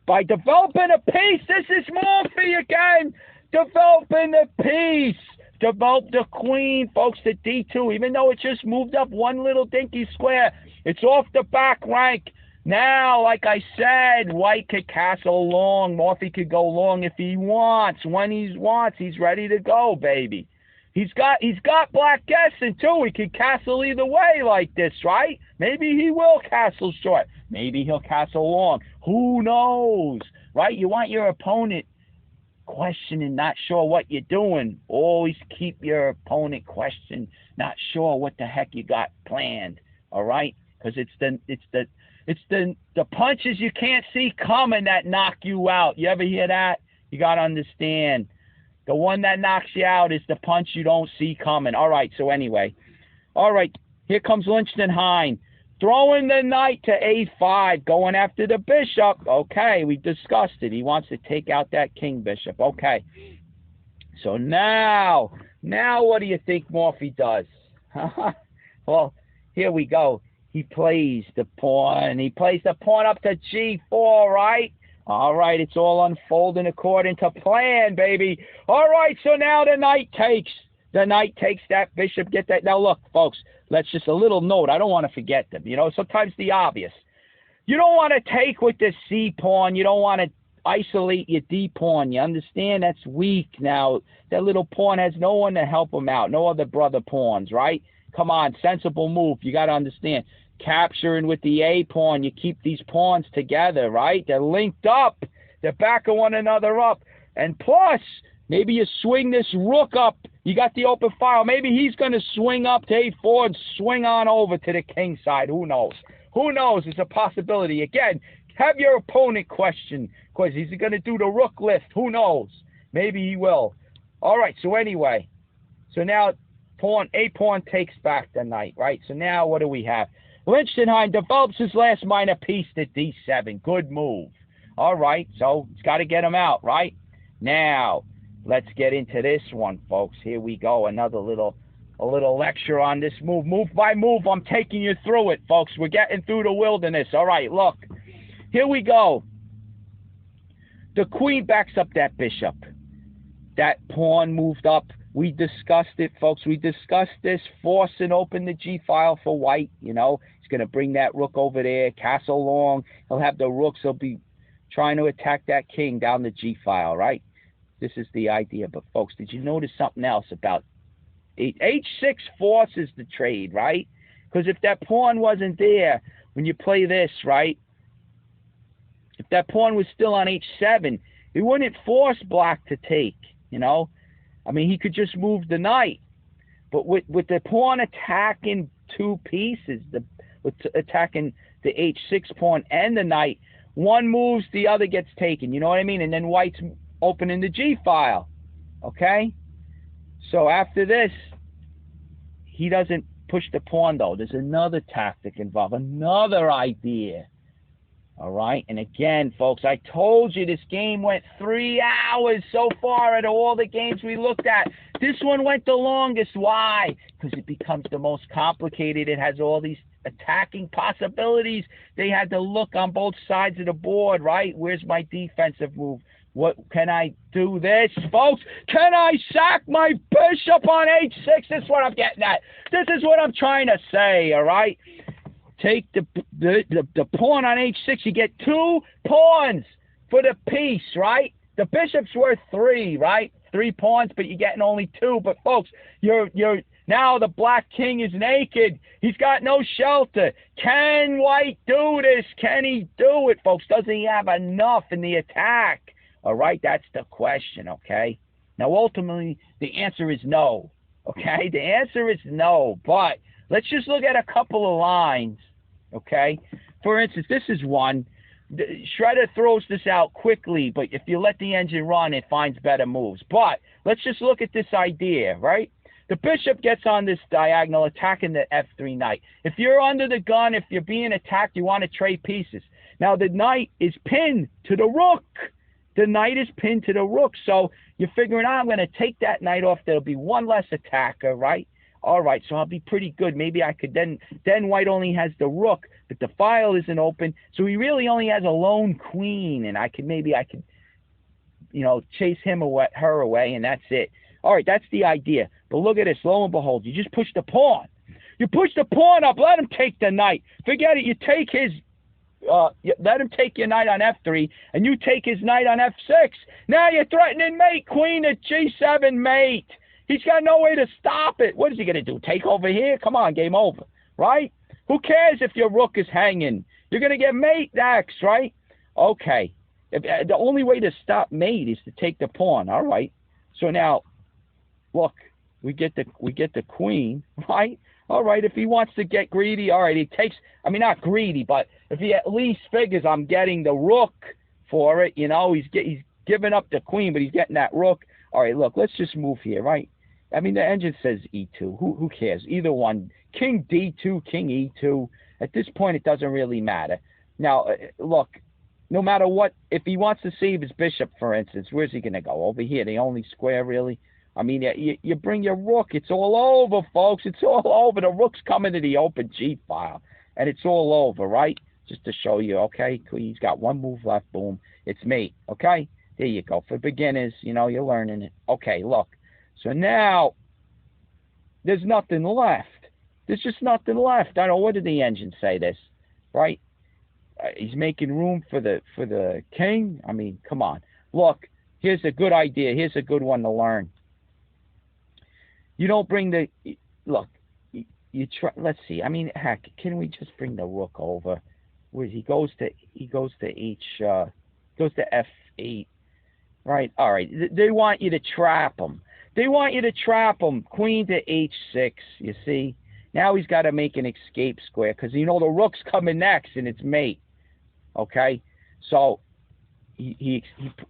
by developing a piece. This is Morphy again. Developing the piece. Develop the queen, folks, to d2. Even though it just moved up one little dinky square, it's off the back rank. Now, like I said, white could castle long. Morphy could go long if he wants. When he wants, he's ready to go, baby. He's got black guessing too. He could castle either way like this, right? Maybe he will castle short. Maybe he'll castle long. Who knows, right? You want your opponent questioning, not sure what you're doing. Always keep your opponent questioning, not sure what the heck you got planned. All right, because it's the punches you can't see coming that knock you out. You ever hear that? You got to understand. The one that knocks you out is the punch you don't see coming. All right, so anyway. All right, here comes Lichtenhein. Throwing the knight to a5, going after the bishop. Okay, we discussed it. He wants to take out that king bishop. Okay. So now what do you think Morphy does? Well, here we go. He plays the pawn. He plays the pawn up to g4, right? All right, it's all unfolding according to plan, baby. All right, so now the knight takes. The knight takes that bishop. Get that. Now, look, folks, let's just a little note. I don't want to forget them. You know, sometimes the obvious. You don't want to take with the c pawn. You don't want to isolate your d pawn. You understand? That's weak now. That little pawn has no one to help him out. No other brother pawns, right? Come on, sensible move. You got to understand. Capturing with the a pawn, you keep these pawns together, right? They're linked up. They're backing one another up. And plus, maybe you swing this rook up. You got the open file. Maybe he's going to swing up to a4 and swing on over to the king side. Who knows? Who knows? It's a possibility. Again, have your opponent question. Because is he going to do the rook lift? Who knows? Maybe he will. All right, so anyway. So now a pawn takes back the knight, right? So now what do we have? Lichtenhein develops his last minor piece to d7. Good move. All right, so he's got to get him out, right? Now, let's get into this one, folks. Here we go. A little lecture on this move. Move by move, I'm taking you through it, folks. We're getting through the wilderness. All right, look. Here we go. The queen backs up that bishop. That pawn moved up. We discussed it, folks. We discussed this, forcing open the g-file for white. You know, he's going to bring that rook over there, castle long. He'll have the rooks. He'll be trying to attack that king down the g-file, right? This is the idea. But, folks, did you notice something else about h6 forces the trade, right? Because if that pawn wasn't there when you play this, right, if that pawn was still on h7, it wouldn't force black to take, you know? I mean, he could just move the knight. But with the pawn attacking two pieces, with attacking the h6 pawn and the knight, one moves, the other gets taken. You know what I mean? And then white's opening the g-file. Okay? So after this, he doesn't push the pawn, though. There's another tactic involved, another idea. All right? And again, folks, I told you this game went 3 hours so far out of all the games we looked at. This one went the longest. Why? Because it becomes the most complicated. It has all these attacking possibilities. They had to look on both sides of the board, right? Where's my defensive move? What can I do this, folks? Can I sack my bishop on h6? This is what I'm getting at. This is what I'm trying to say, all right? Take the pawn on h6. You get 2 pawns for the piece, right? The bishop's worth 3, right? 3 pawns, but you're getting only 2. But folks, you're now the black king is naked. He's got no shelter. Can white do this? Can he do it, folks? Doesn't he have enough in the attack? All right, that's the question, okay? Now, ultimately, the answer is no, okay? The answer is no, but let's just look at a couple of lines, okay? For instance, this is one. Shredder throws this out quickly, but if you let the engine run, it finds better moves. But let's just look at this idea, right? The bishop gets on this diagonal, attacking the f3 knight. If you're under the gun, if you're being attacked, you want to trade pieces. Now, the knight is pinned to the rook. The knight is pinned to the rook, so you're figuring out I'm going to take that knight off. There'll be one less attacker, right? All right, so I'll be pretty good. Maybe I could then white only has the rook, but the file isn't open, so he really only has a lone queen, and I could, you know, chase him away, her away, and that's it. All right, that's the idea. But look at this. Lo and behold, you just push the pawn. You push the pawn up. Let him take the knight. Forget it. You take his... let him take your knight on f3, and you take his knight on f6. Now you're threatening mate, queen at g7, mate. He's got no way to stop it. What is he going to do, take over here? Come on, game over, right? Who cares if your rook is hanging? You're going to get mate next, right? Okay. The only way to stop mate is to take the pawn. All right. So now, look, we get the queen, right? All right. If he wants to get greedy, all right, he takes. I mean, not greedy, but if he at least figures I'm getting the rook for it, he's giving up the queen, but he's getting that rook. All right. Look, let's just move here, right? I mean, the engine says E2. Who cares? Either one. King D2, King E2. At this point, it doesn't really matter. Now, look, no matter what, if he wants to save his bishop, for instance, where's he going to go? Over here, the only square, really? I mean, you bring your rook. It's all over, folks. It's all over. The rook's coming to the open G file, and it's all over, right? Just to show you, okay? He's got one move left. Boom. It's mate, okay? There you go. For beginners, you're learning it. Okay, look. So now, there's nothing left. There's just nothing left. I don't know, what did the engine say this, right? He's making room for the king. I mean, come on. Look, here's a good idea. Here's a good one to learn. You don't bring the look. You try. Let's see. I mean, heck, can we just bring the rook over? Where he goes to F8, right? All right. They want you to trap him. They want you to trap him. Queen to H6. You see. Now he's got to make an escape square because the rook's coming next and it's mate. Okay, so he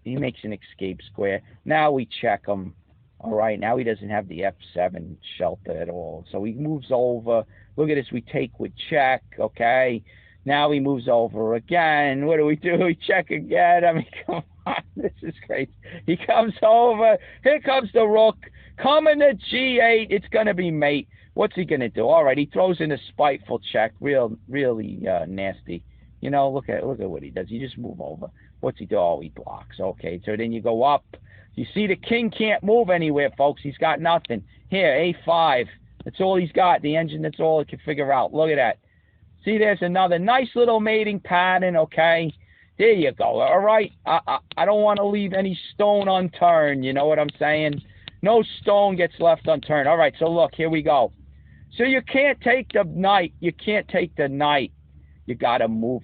makes an escape square. Now we check him. All right, now he doesn't have the F7 shelter at all. So he moves over. Look at this. We take with check. Okay, now he moves over again. What do? We check again. I mean, come on, this is crazy. He comes over. Here comes the rook. Coming to G8. It's gonna be mate. What's he gonna do? All right, he throws in a spiteful check. Really nasty. Look at what he does. You just move over. What's he do? Oh, he blocks. Okay, so then you go up. You see the king can't move anywhere, folks. He's got nothing. Here, A5. That's all he's got. The engine, that's all it can figure out. Look at that. See, there's another nice little mating pattern, okay? There you go. All right. I don't want to leave any stone unturned. You know what I'm saying? No stone gets left unturned. All right, so look, here we go. So you can't take the knight. You can't take the knight. You got to move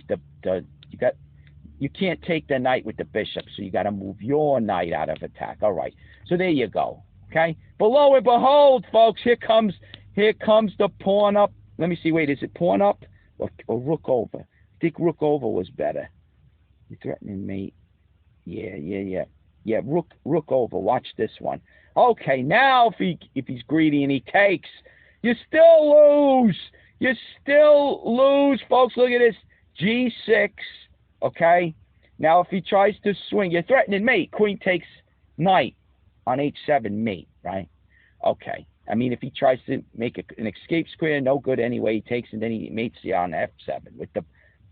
you can't take the knight with the bishop, so you got to move your knight out of attack. All right. So there you go. Okay? But lo and behold, folks, here comes the pawn up. Let me see. Wait, is it pawn up or rook over? I think rook over was better. You're threatening mate. Yeah, rook over. Watch this one. Okay, now if he's greedy and he takes, you still lose. You still lose, folks. Look at this. G6. Okay? Now, if he tries to swing, you're threatening mate. Queen takes knight on H7 mate, right? Okay. I mean, if he tries to make an escape square, no good anyway. He takes and then he mates you on F7 with the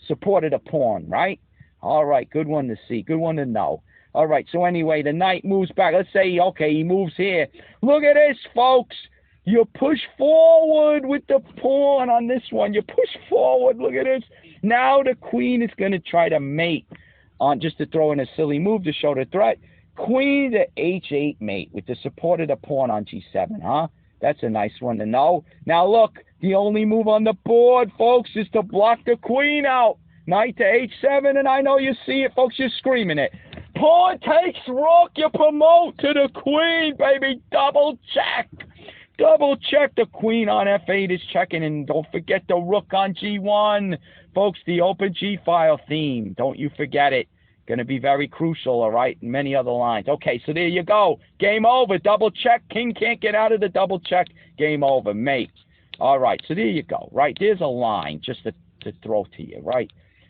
support of the pawn, right? All right. Good one to see. Good one to know. All right. So anyway, the knight moves back. Let's say, okay, he moves here. Look at this, folks. You push forward with the pawn on this one. You push forward. Look at this. Now the queen is going to try to mate on just to throw in a silly move to show the threat. Queen to H8 mate with the support of the pawn on G7, huh? That's a nice one to know. Now look, the only move on the board, folks, is to block the queen out. Knight to H7, and I know you see it, folks. You're screaming it. Pawn takes rook. You promote to the queen, baby. Double check. Double check. The queen on F8 is checking, and don't forget the rook on G1. Folks, the open G file theme. Don't you forget it. Going to be very crucial, all right, and many other lines. Okay, so there you go. Game over. Double check. King can't get out of the double check. Game over, mate. All right, so there you go, right? There's a line just to throw to you, right?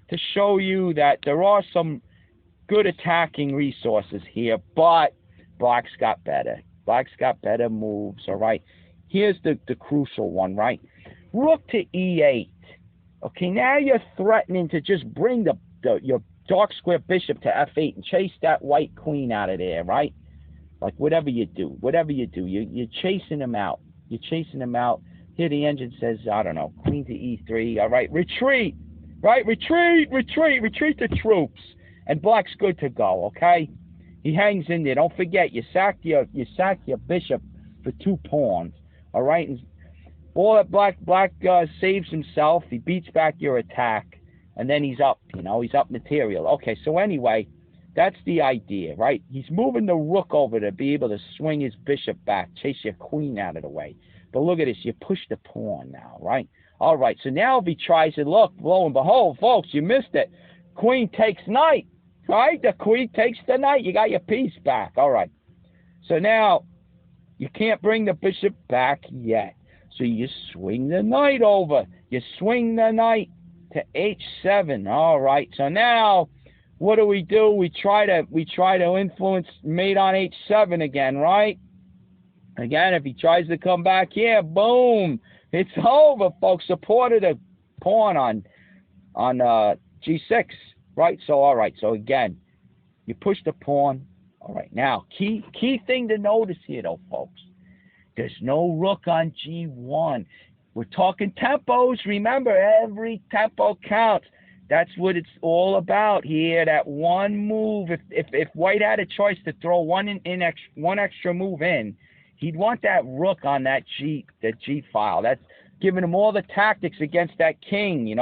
To show you that there are some good attacking resources here, but Black's got better. Black's got better moves, all right? Here's the crucial one, right? Rook to E8. Okay, now you're threatening to just bring your dark square bishop to F8 and chase that white queen out of there, right? Like whatever you do, you're chasing him out. You're chasing him out. Here the engine says, I don't know, queen to E3. All right, retreat, right? Retreat the troops. And Black's good to go, okay? He hangs in there. Don't forget, you sacked your bishop for 2 pawns, all right? And all that Black saves himself. He beats back your attack, and then he's up, he's up material. Okay, so anyway, that's the idea, right? He's moving the rook over to be able to swing his bishop back, chase your queen out of the way. But look at this, you push the pawn now, right? All right, so now if he tries it, look, lo and behold, folks, you missed it. Queen takes knight, right? The queen takes the knight. You got your piece back. All right. So now you can't bring the bishop back yet. So you swing the knight over. You swing the knight to h7. All right. So now what do? We try to influence mate on h7 again, right? Again, if he tries to come back here, boom, it's over, folks. Supported a pawn on g6, right? So all right. So again, you push the pawn. All right. Now, key thing to notice here, though, folks. There's no rook on g1. We're talking tempos. Remember, every tempo counts. That's what it's all about here. That one move. If White had a choice to throw one extra move in, he'd want that rook on that G file. That's giving him all the tactics against that king.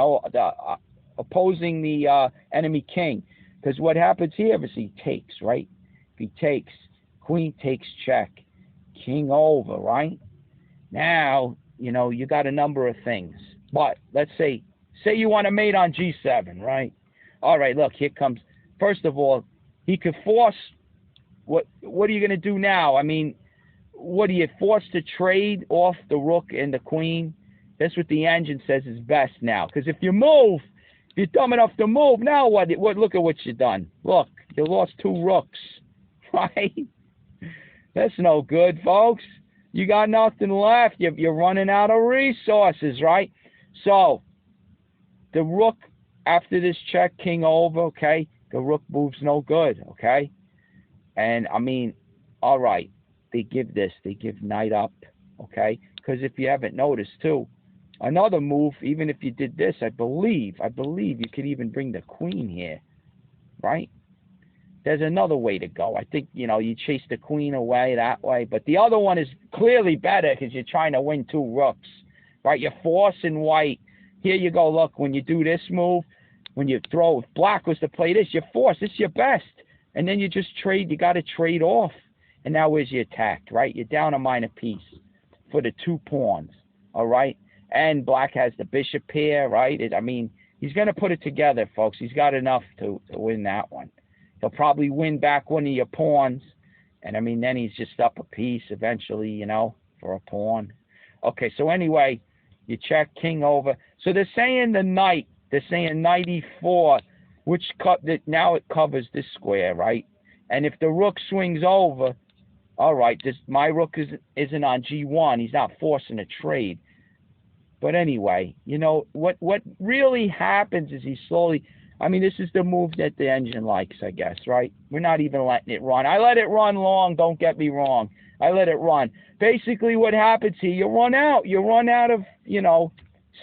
Opposing the enemy king. Because what happens here is he takes, right? If he takes, queen takes check. King over, right? Now, you got a number of things. But let's say you want to mate on g7, right? All right, look, here comes. First of all, he could force. What are you going to do now? I mean, what are you forced to trade off the rook and the queen? That's what the engine says is best now. Because if you move, if you're dumb enough to move, now what? Look at what you've done. Look, you lost 2 rooks, right? That's no good, folks. You got nothing left. You're running out of resources, right? So, the rook, after this check, king over, okay? The rook moves no good, okay? And, I mean, all right. They give knight up, okay? Because if you haven't noticed, too, another move, even if you did this, I believe you could even bring the queen here, right? There's another way to go. I think, you chase the queen away that way. But the other one is clearly better because you're trying to win 2 rooks, right? You're forcing white. Here you go. Look, when you do this move, when you throw, if black was to play this, you're forced. This is your best. And then you just trade. You got to trade off. And now where's your attack, right? You're down a minor piece for the 2 pawns, all right? And black has the bishop here, right? He's going to put it together, folks. He's got enough to win that one. He'll probably win back one of your pawns. And, then he's just up a piece eventually, for a pawn. Okay, so anyway, you check king over. So they're saying the knight. They're saying knight e4, which now it covers this square, right? And if the rook swings over, all right, my rook isn't on g1. He's not forcing a trade. But anyway, what really happens is he slowly... this is the move that the engine likes, I guess, right? We're not even letting it run. I let it run long, don't get me wrong. I let it run. Basically, what happens here, you run out. You run out of,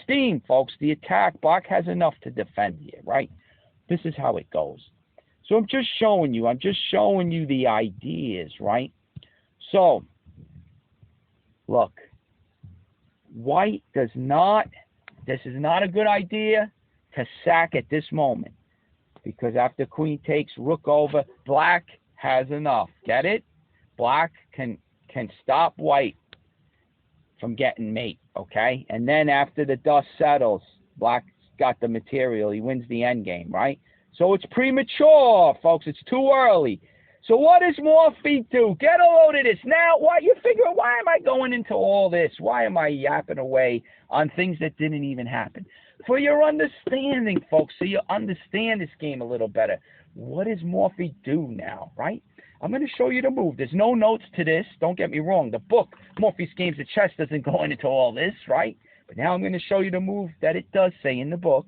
steam, folks. The attack, black has enough to defend here, right? This is how it goes. So I'm just showing you the ideas, right? So, look, white this is not a good idea to sack at this moment, because after queen takes, rook over, black has enough. Get it? Black can stop white from getting mate, okay? And then after the dust settles, black's got the material. He wins the endgame, right? So it's premature, folks. It's too early. So what does Morphy do? Get a load of this. Now, you figure, why am I going into all this? Why am I yapping away on things that didn't even happen? For your understanding, folks, so you understand this game a little better. What does Morphy do now, right? I'm going to show you the move. There's no notes to this. Don't get me wrong. The book, Morphy's Games of Chess, doesn't go into all this, right? But now I'm going to show you the move that it does say in the book,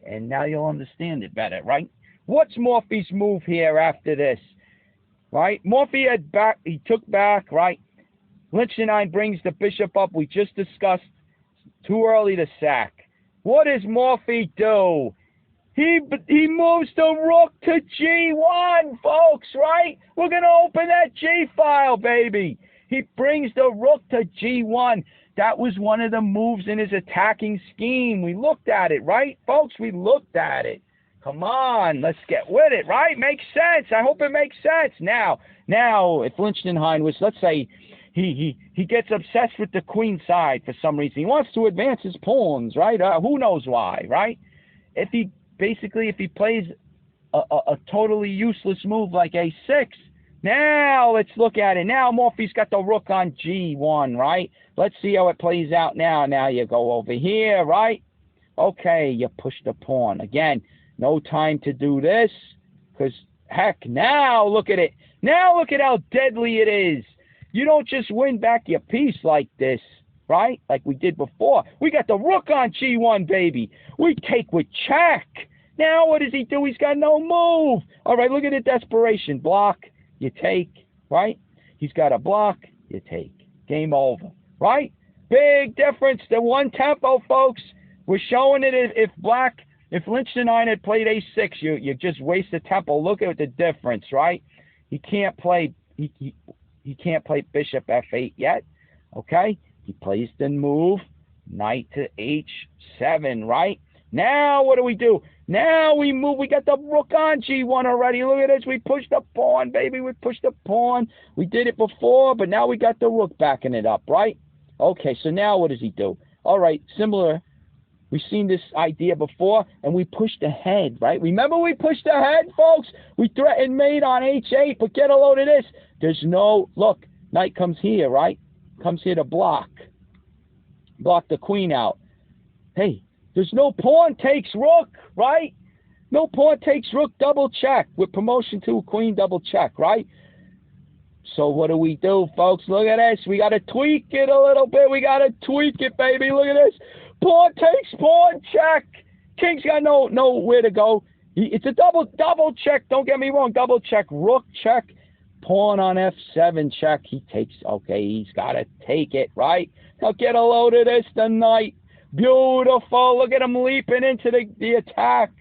and now you'll understand it better, right? What's Morphy's move here after this? Right? Morphy he took back, right? Lichtenhein brings the bishop up. We just discussed. Too early to sack. What does Morphy do? He moves the rook to g1, folks, right? We're going to open that G file, baby. He brings the rook to g1. That was one of the moves in his attacking scheme. We looked at it, right, folks? We looked at it. Come on, let's get with it, right? Makes sense. I hope it makes sense. Now, if Lichtenhein was, let's say, he gets obsessed with the queen side for some reason. He wants to advance his pawns, right? Who knows why, right? If he plays a totally useless move like a6, now let's look at it. Now Morphy's got the rook on g1, right? Let's see how it plays out now. Now you go over here, right? Okay, you push the pawn. Again, no time to do this, because, heck, now look at it. Now look at how deadly it is. You don't just win back your piece like this, right? Like we did before. We got the rook on g1, baby. We take with check. Now what does he do? He's got no move. All right, look at the desperation. Block, you take, right? He's got a block, you take. Game over, right? Big difference. The one tempo, folks. We're showing it if Lichtenhein had played a6, you just waste the tempo. Look at the difference, right? He can't play he can't play bishop f8 yet. Okay? He plays the move knight to h7, right? Now what do? Now we move. We got the rook on g1 already. Look at this. We pushed the pawn, baby. We pushed the pawn. We did it before, but now we got the rook backing it up, right? Okay, so now what does he do? All right, similar. We've seen this idea before, and we pushed ahead, right? Remember we pushed ahead, folks? We threatened mate on h8, but get a load of this. There's no, look, knight comes here, right? Comes here to block the queen out. Hey, there's no pawn takes rook, right? No pawn takes rook, double check. With promotion to queen, double check, right? So what do, folks? Look at this. We got to tweak it a little bit. We got to tweak it, baby. Look at this. Pawn takes pawn, check. King's got nowhere to go. It's a double check. Don't get me wrong. Double check. Rook check. Pawn on f7 check. He takes. Okay, he's got to take it, right? Now get a load of this. The knight. Beautiful. Look at him leaping into the attack.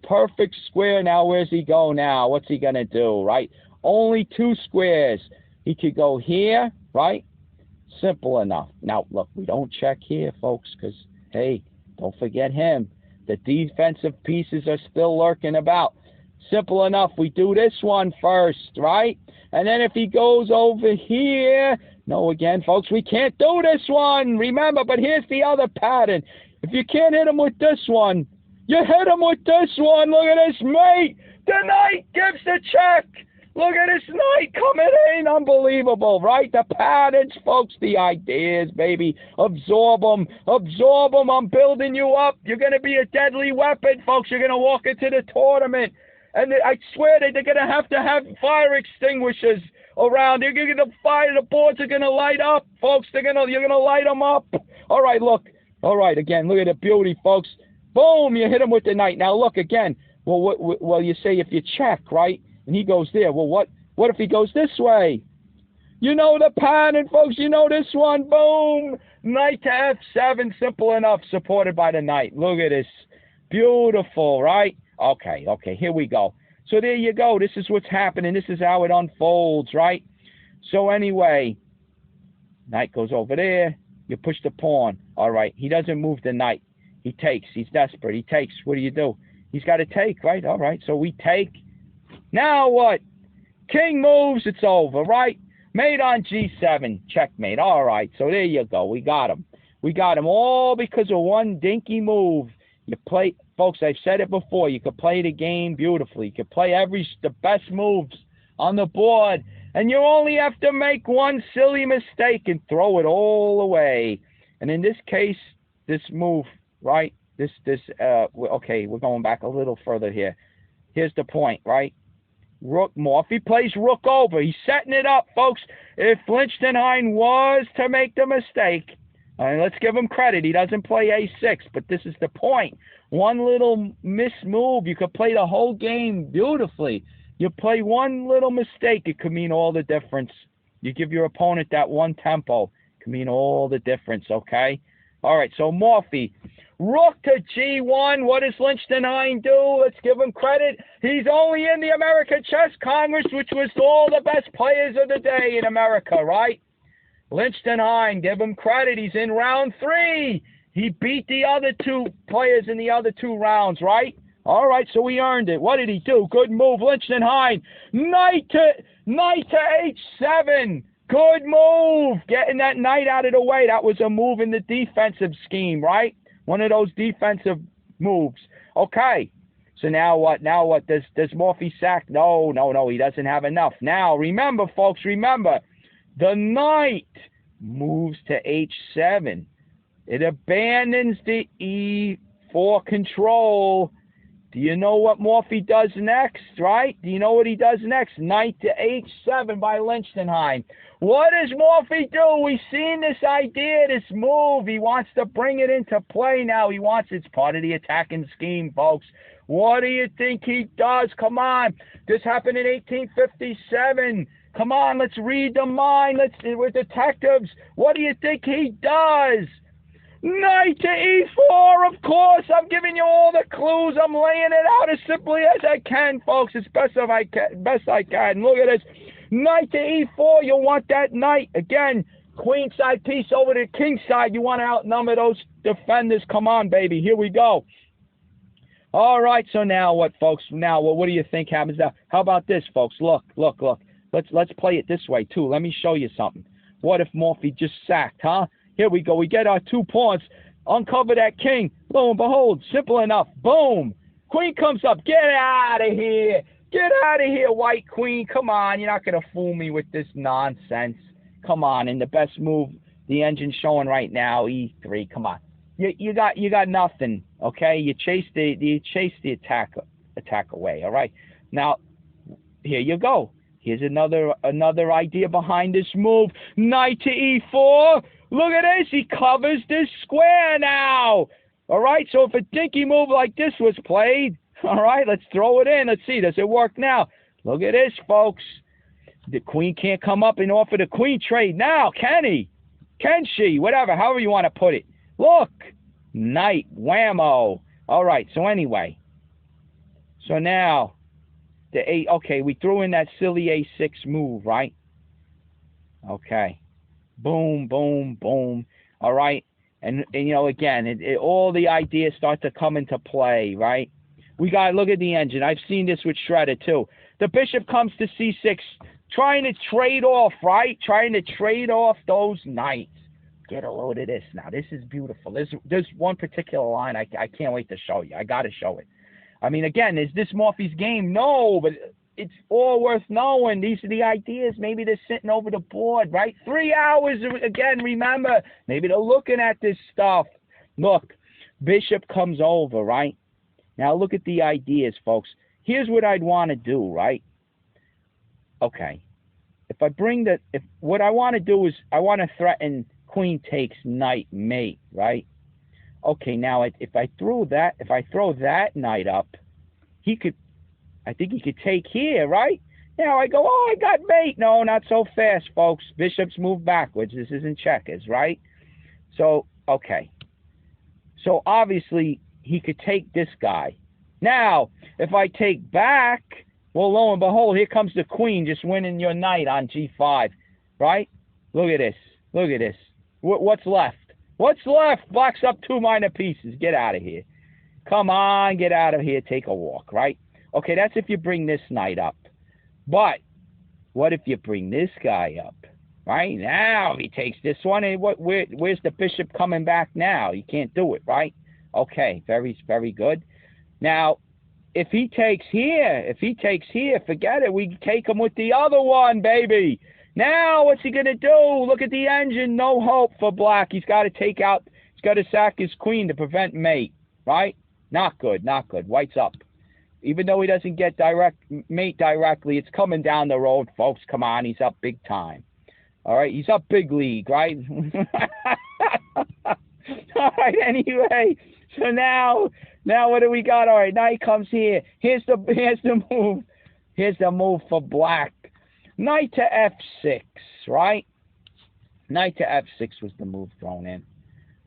Perfect square. Now where's he go now? What's he going to do, right? Only 2 squares. He could go here, right? Simple enough. Now, look, we don't check here, folks, because, hey, don't forget him. The defensive pieces are still lurking about. Simple enough. We do this one first, right? And then if he goes over here, no, again, folks, we can't do this one. Remember, but here's the other pattern. If you can't hit him with this one, you hit him with this one. Look at this, mate. The knight gives the check. Look at this knight coming in. Unbelievable, right? The patterns, folks, the ideas, baby. Absorb them. Absorb them. I'm building you up. You're going to be a deadly weapon, folks. You're going to walk into the tournament. And I swear that they're going to have fire extinguishers around. They're going to fire. The boards are going to light up, folks. You're going to light them up. All right, look. All right, again, look at the beauty, folks. Boom, you hit him with the knight. Now, look, again. Well, you say if you check, right? And he goes there. Well, what if he goes this way? You know the pattern, folks. You know this one. Boom. Knight to f7. Simple enough. Supported by the knight. Look at this. Beautiful, right? Okay. Here we go. So there you go. This is what's happening. This is how it unfolds, right? So anyway, knight goes over there. You push the pawn. All right. He doesn't move the knight. He takes. He's desperate. He takes. What do? He's got to take, right? All right. So we take. Now what? King moves, it's over, right? Mate on g7, checkmate. All right, so there you go. We got him. We got him all because of one dinky move. You play, folks, I've said it before, you could play the game beautifully. You could play the best moves on the board, and you only have to make one silly mistake and throw it all away. And in this case, this move, right? Okay, we're going back a little further here. Here's the point, right? Rook, Morphy plays rook over. He's setting it up, folks. If Lichtenhein was to make the mistake, and let's give him credit, he doesn't play a6, but this is the point. One little mismove, you could play the whole game beautifully. You play one little mistake, it could mean all the difference. You give your opponent that one tempo, it could mean all the difference, okay? All right, so Morphy. Rook to g1. What does Lichtenhein do? Let's give him credit. He's only in the American Chess Congress, which was all the best players of the day in America, right? Lichtenhein, give him credit. He's in round 3. He beat the other 2 players in the other 2 rounds, right? All right, so he earned it. What did he do? Good move, Lichtenhein. Knight to h7. Good move. Getting that knight out of the way. That was a move in the defensive scheme, right? One of those defensive moves. Okay. So now what? Now what? Does Morphy sack? No. He doesn't have enough. Now, remember, folks, remember. The knight moves to h7. It abandons the e4 control. Do you know what Morphy does next, right? Do you know what he does next? Knight to h7 by Lichtenhein. What does Morphy do? We've seen this idea, this move. He wants to bring it into play now. It's part of the attacking scheme, folks. What do you think he does? Come on. This happened in 1857. Come on, let's read the mind. We're detectives. What do you think he does? Knight to e4, of course. I'm giving you all the clues. I'm laying it out as simply as I can, folks. As best I can. Look at this. Knight to e4. You want that knight. Again, queen side piece over to king side. You want to outnumber those defenders. Come on, baby. Here we go. All right, so now what, folks? Now, what do you think happens now? How about this, folks? Look. Let's play it this way, too. Let me show you something. What if Morphy just sacked, huh? Here we go. We get our 2 pawns. Uncover that king. Lo and behold, simple enough. Boom. Queen comes up. Get out of here. Get out of here, white queen. Come on. You're not going to fool me with this nonsense. Come on. And the best move the engine's showing right now, e3. Come on. You got nothing, okay? You chase the attack away, all right? Now, here you go. Here's another idea behind this move. Knight to e4. Look at this. He covers this square now. All right, so if a dinky move like this was played, all right, let's throw it in. Let's see. Does it work now? Look at this, folks. The queen can't come up and offer the queen trade now, can he? Can she? Whatever, however you want to put it. Look. Knight. Whammo. All right, so anyway. So now, okay, we threw in that silly a6 move, right? Okay. Boom, boom, boom. All right. And you know, again, all the ideas start to come into play, right? We got to look at the engine. I've seen this with Shredder, too. The bishop comes to c6, trying to trade off, right? Trying to trade off those knights. Get a load of this now. This is beautiful. There's one particular line I can't wait to show you. I got to show it. I mean, again, is this Morphy's game? No, but it's all worth knowing. These are the ideas. Maybe they're sitting over the board, right? 3 hours, again, remember. Maybe they're looking at this stuff. Look, bishop comes over, right? Now look at the ideas, folks. Here's what I'd want to do, right? Okay. What I want to do is I want to threaten queen takes knight mate, right? Okay, now if I throw that knight up, I think he could take here, right? Now I go, oh, I got mate. No, not so fast, folks. Bishops move backwards. This isn't checkers, right? So, okay. So obviously he could take this guy. Now, if I take back, well, lo and behold, here comes the queen just winning your knight on g5, right? Look at this. Look at this. What's left? What's left? Black's up 2 minor pieces. Get out of here. Come on, get out of here. Take a walk, right? Okay, that's if you bring this knight up. But what if you bring this guy up? Right? Now he takes this one. And where's the bishop coming back now? You can't do it, right? Okay, very, very good. Now, if he takes here, forget it. We take him with the other one, baby. Now, what's he going to do? Look at the engine. No hope for black. He's got to sack his queen to prevent mate, right? Not good, not good. White's up. Even though he doesn't get mate directly, it's coming down the road, folks. Come on, he's up big time. All right, he's up big league, right? All right, anyway. So now what do we got? All right, knight comes here. Here's the move. Here's the move for black. Knight to f6, right? Knight to f6 was the move thrown in.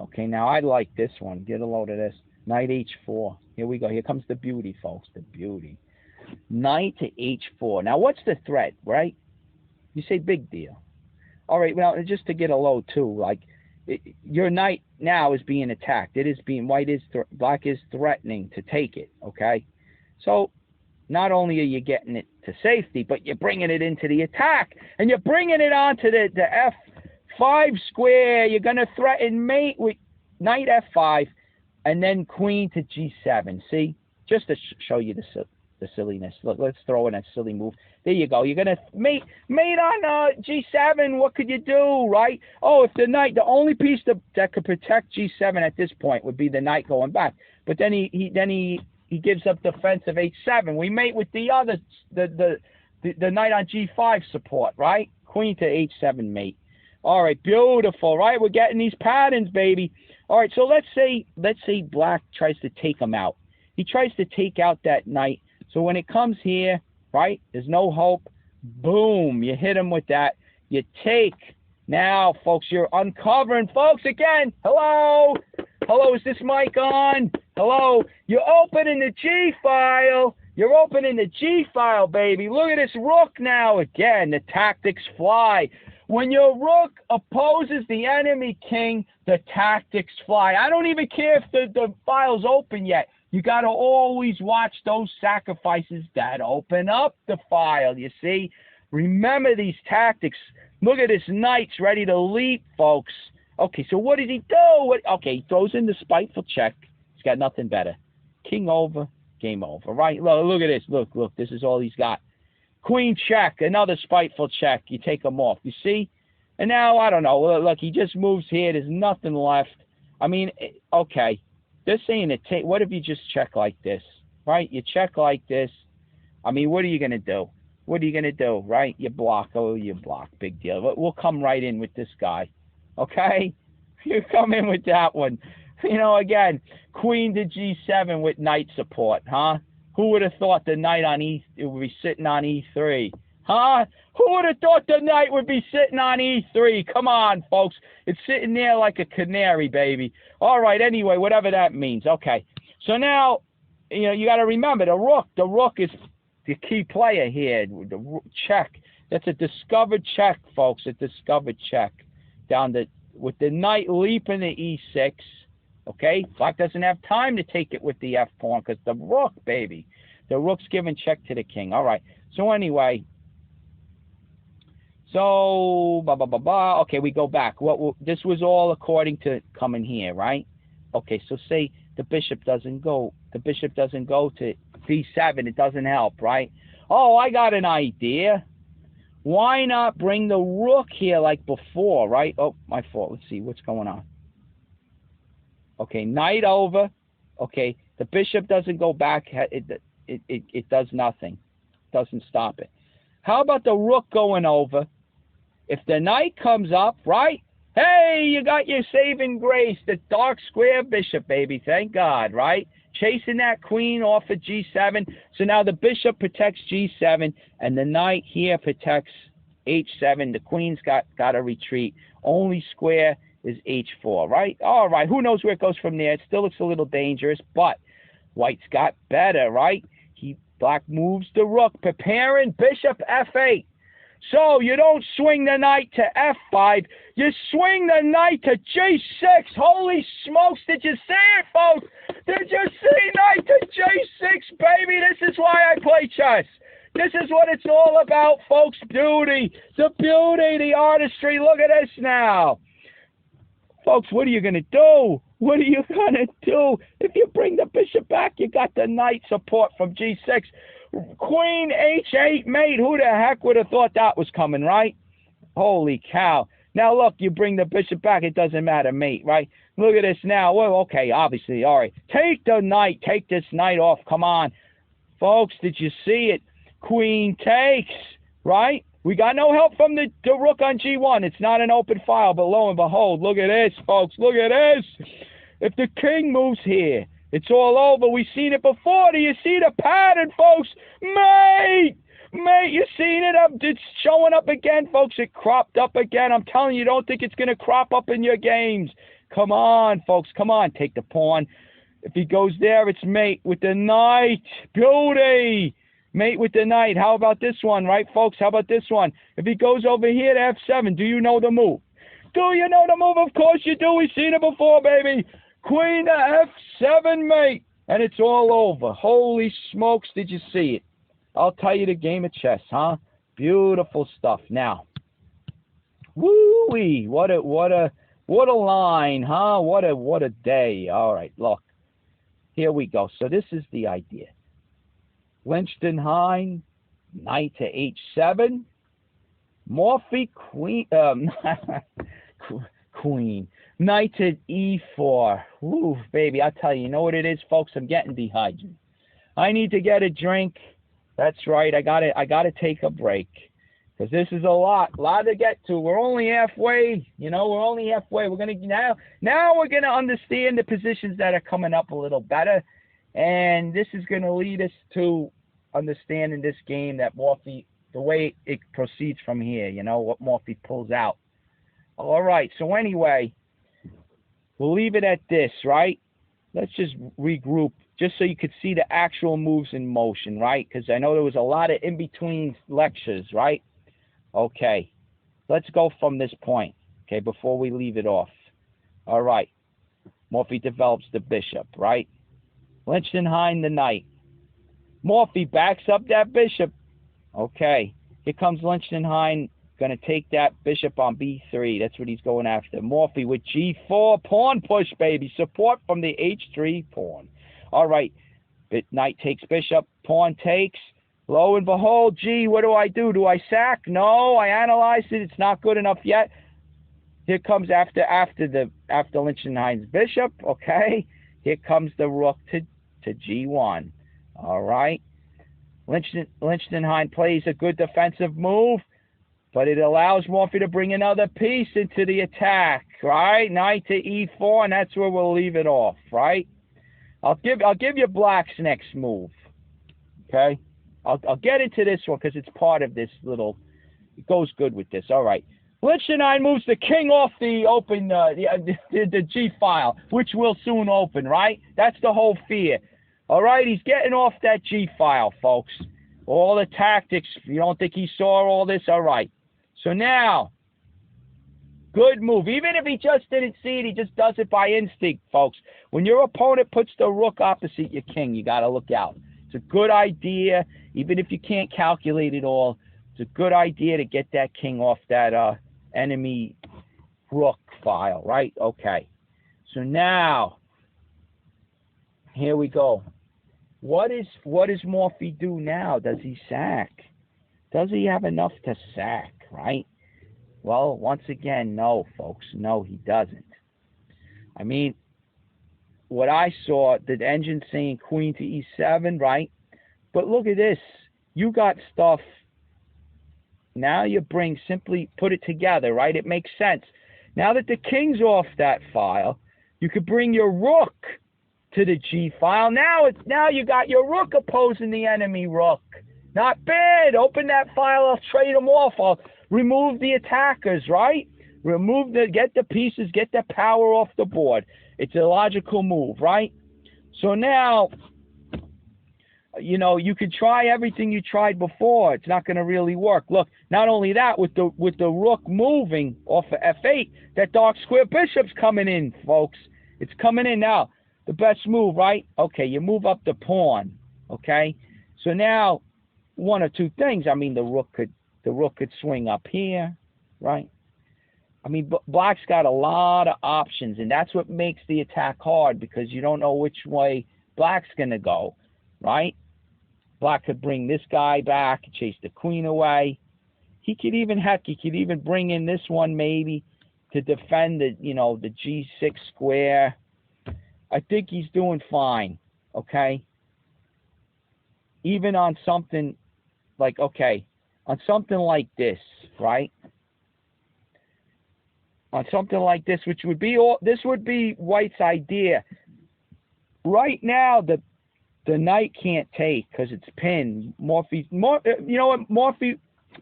Okay, now I like this one. Get a load of this. Knight h4. Here we go. Here comes the beauty, folks. The beauty. Knight to h4. Now, what's the threat, right? You say big deal. All right, well, just to get a load too, like your knight now is being attacked. It is being black is threatening to take it. Okay, so not only are you getting it to safety, but you're bringing it into the attack, and you're bringing it onto the f5 square. You're gonna threaten mate with knight f5, and then queen to g7. See, just to show you the silliness. Look, let's throw in a silly move. There you go. You're gonna mate on g7. What could you do, right? Oh, if the knight, the only piece that could protect g7 at this point would be the knight going back. But then he gives up defensive h7. We mate with the other the knight on g5 support, right? Queen to h7 mate. All right, beautiful, right? We're getting these patterns, baby. All right, so let's say black tries to take him out. He tries to take out that knight. So when it comes here, right, there's no hope. Boom, you hit him with that. You take. Now, folks, you're uncovering. Folks, again, hello? Hello, is this mic on? Hello? You're opening the G file. You're opening the G file, baby. Look at this rook now. Again, the tactics fly. When your rook opposes the enemy king, the tactics fly. I don't even care if the file's open yet. You got to always watch those sacrifices that open up the file, you see? Remember these tactics. Look at this knight's ready to leap, folks. Okay, so what did he do? Okay, he throws in the spiteful check. He's got nothing better. King over, game over, right? Look at this. Look, this is all he's got. Queen check, another spiteful check. You take him off, you see? And now, I don't know. Look, he just moves here. There's nothing left. I mean, okay. This ain't a take. What if you just check like this, right? You check like this. I mean, what are you going to do? What are you going to do, right? You block. Oh, you block. Big deal. We'll come right in with this guy, okay? You come in with that one. You know, again, queen to g7 with knight support, huh? Who would have thought the knight on it would be sitting on e3? Huh? Who would have thought the knight would be sitting on e3? Come on, folks. It's sitting there like a canary, baby. All right, anyway, whatever that means. Okay. So now, you know, you got to remember the rook. The rook is the key player here. The check. That's a discovered check, folks. A discovered check. With the knight leaping to e6. Okay? Black doesn't have time to take it with the f pawn because the rook, baby. The rook's giving check to the king. All right. So anyway. So, okay, we go back. This was all according to coming here, right? Okay, so say the bishop doesn't go. The bishop doesn't go to d7. It doesn't help, right? Oh, I got an idea. Why not bring the rook here like before, right? Oh, my fault. Let's see what's going on. Okay, knight over. Okay, the bishop doesn't go back. It does nothing. Doesn't stop it. How about the rook going over? If the knight comes up, right? Hey, you got your saving grace, the dark square bishop, baby. Thank God, right? Chasing that queen off of g7. So now the bishop protects g7, and the knight here protects h7. The queen's got to retreat. Only square is h4, right? All right, who knows where it goes from there? It still looks a little dangerous, but white's got better, right? Black moves the rook, preparing bishop f8. So you don't swing the knight to f5, you swing the knight to g6. Holy smokes, did you see it, folks? Did you see knight to g6, baby? This is why I play chess. This is what it's all about, folks. Beauty, the beauty, the artistry. Look at this now. Folks, what are you going to do? What are you going to do? If you bring the bishop back, you got the knight support from g6. Queen h8 mate. Who the heck would have thought that was coming, right? Holy cow. Now, look, you bring the bishop back. It doesn't matter, mate, right? Look at this now. Well, okay, obviously. All right. Take the knight. Take this knight off. Come on. Folks, did you see it? Queen takes, right? We got no help from the rook on g1. It's not an open file, but lo and behold, look at this, folks. Look at this. If the king moves here, it's all over. We've seen it before. Do you see the pattern, folks? Mate, you seen it? It's showing up again, folks. It cropped up again. I'm telling you, don't think it's going to crop up in your games. Come on, folks. Come on. Take the pawn. If he goes there, it's mate with the knight. Beauty. Mate with the knight. How about this one, right, folks? How about this one? If he goes over here to f7, do you know the move? Do you know the move? Of course you do. We've seen it before, baby. Queen to f7, mate. And it's all over. Holy smokes, did you see it? I'll tell you the game of chess, huh? Beautiful stuff. Now, woo-wee, what a line, huh? What a day. All right, look. Here we go. So this is the idea. Lichtenhein, knight to h7. Morphy, queen, queen. Knight to e4. Ooh, baby, I tell you, you know what it is, folks? I'm getting dehydrated. I need to get a drink. That's right. I gotta take a break because this is a lot to get to. We're only halfway. You know, we're only halfway. We're gonna now we're gonna understand the positions that are coming up a little better, and this is gonna lead us to understanding this game that Morphy, the way it proceeds from here. You know what Morphy pulls out. All right. So anyway, we'll leave it at this, right? Let's just regroup, just so you could see the actual moves in motion, right? Because I know there was a lot of in-between lectures, right? Okay, let's go from this point, okay, before we leave it off. All right, Morphy develops the bishop, right? Lichtenhein the knight. Morphy backs up that bishop. Okay, here comes Lichtenhein, going to take that bishop on b3. That's what he's going after. Morphy with g4, pawn push, baby. Support from the h3 pawn. All right, knight takes bishop, pawn takes. Lo and behold, gee, what do? Do I sack? No, I analyzed it. It's not good enough yet. Here comes after Lichtenhein's bishop. Okay, here comes the rook to g1. All right, Lichtenhein plays a good defensive move, but it allows Morphy to bring another piece into the attack, right? Knight to e4, and that's where we'll leave it off, right? I'll give you Black's next move, okay? I'll get into this one because it's part of this little. It goes good with this. All right, Lichtenhein moves the king off the open the G file, which will soon open, right? That's the whole fear. All right, he's getting off that G file, folks. All the tactics. You don't think he saw all this? All right. So now, good move. Even if he just didn't see it, he just does it by instinct, folks. When your opponent puts the rook opposite your king, you got to look out. It's a good idea, even if you can't calculate it all. It's a good idea to get that king off that enemy rook file, right? Okay. So now, here we go. What does Morphy do now? Does he sack? Does he have enough to sack, right? Well, once again, no, folks. No, he doesn't. I mean, what I saw, the engine saying queen to e7, right? But look at this. You got stuff. Now you simply put it together, right? It makes sense. Now that the king's off that file, you could bring your rook to the G file. Now you got your rook opposing the enemy rook. Not bad. Open that file. I'll trade them off. I'll remove the attackers, right? Get the pieces, get the power off the board. It's a logical move, right? So now, you know, you can try everything you tried before. It's not going to really work. Look, not only that, with the rook moving off of f8, that dark square bishop's coming in, folks. It's coming in now. The best move, right? Okay, you move up the pawn. Okay, so now one or two things. I mean, the rook could swing up here, right? I mean, Black's got a lot of options, and that's what makes the attack hard, because you don't know which way Black's gonna go, right? Black could bring this guy back, chase the queen away. He could even bring in this one maybe to defend the G6 square. I think he's doing fine, okay? Even on something like, on something like this, right? On something like this, which would be this would be White's idea. Right now, the knight can't take because it's pinned. You know what?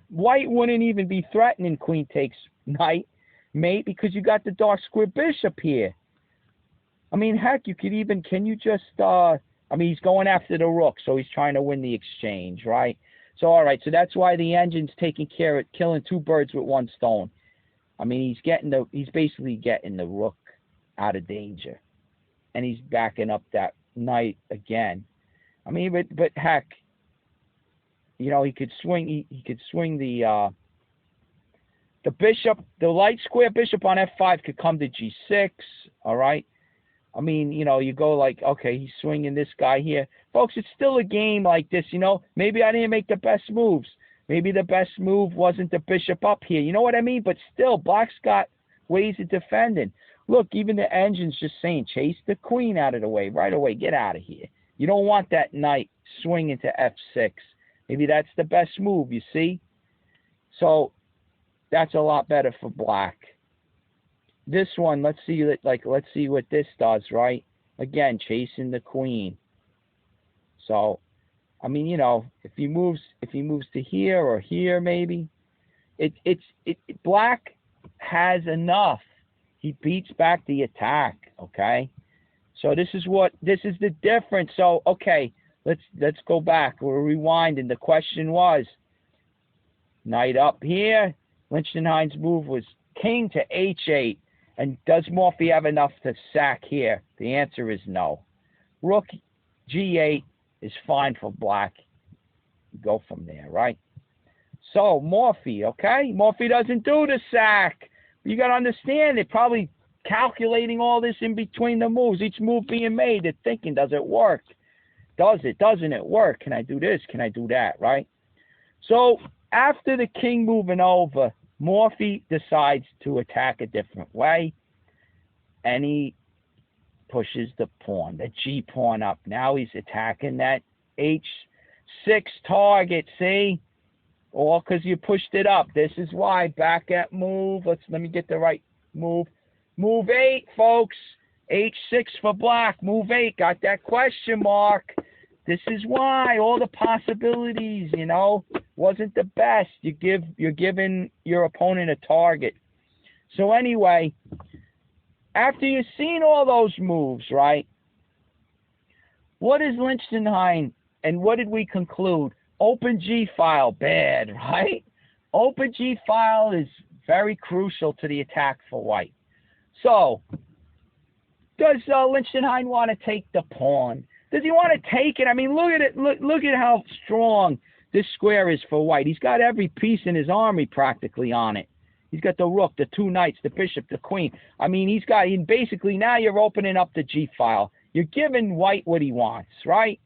White wouldn't even be threatening queen takes knight, mate, because you got the dark square bishop here. I mean, heck, you could even, can you just I mean, he's going after the rook, so he's trying to win the exchange, right? So, all right, so that's why the engine's taking care of killing two birds with one stone. I mean, he's basically getting the rook out of danger, and he's backing up that knight again. I mean, but heck, you know, he could swing. He could swing the bishop, the light square bishop on f5 could come to g6. All right. I mean, you know, you go like, okay, he's swinging this guy here. Folks, it's still a game like this, you know. Maybe I didn't make the best moves. Maybe the best move wasn't the bishop up here. You know what I mean? But still, black's got ways of defending. Look, even the engine's just saying, chase the queen out of the way. Right away, get out of here. You don't want that knight swinging to f6. Maybe that's the best move, you see? So that's a lot better for black. This one, let's see what this does, right? Again, chasing the queen. So, I mean, you know, if he moves to here or here, maybe black has enough. He beats back the attack. Okay, so this is the difference. So, okay, let's go back. We're rewinding. The question was knight up here. Lichtenhein's move was king to h8. And does Morphy have enough to sack here? The answer is no. Rook g8 is fine for black. Go from there, right? So, Morphy, okay? Morphy doesn't do the sack. You got to understand, they're probably calculating all this in between the moves. Each move being made, they're thinking, does it work? Does it? Doesn't it work? Can I do this? Can I do that, right? So, after the king moving over, Morphy decides to attack a different way, and he pushes the pawn, the G pawn up. Now he's attacking that H6 target, see? All because you pushed it up. This is why. Back at move. Let me get the right move. Move 8, folks. H6 for black. Move 8. Got that question mark. This is why. All the possibilities, you know, wasn't the best. You're giving your opponent a target. So anyway, after you've seen all those moves, right, what is Lichtenhein, and what did we conclude? Open G file, bad, right? Open G file is very crucial to the attack for white. So, does Lichtenhein want to take the pawn? Does he want to take it? I mean, look at it. Look at how strong this square is for white. He's got every piece in his army practically on it. He's got the rook, the two knights, the bishop, the queen. I mean, basically now you're opening up the G file. You're giving white what he wants, right?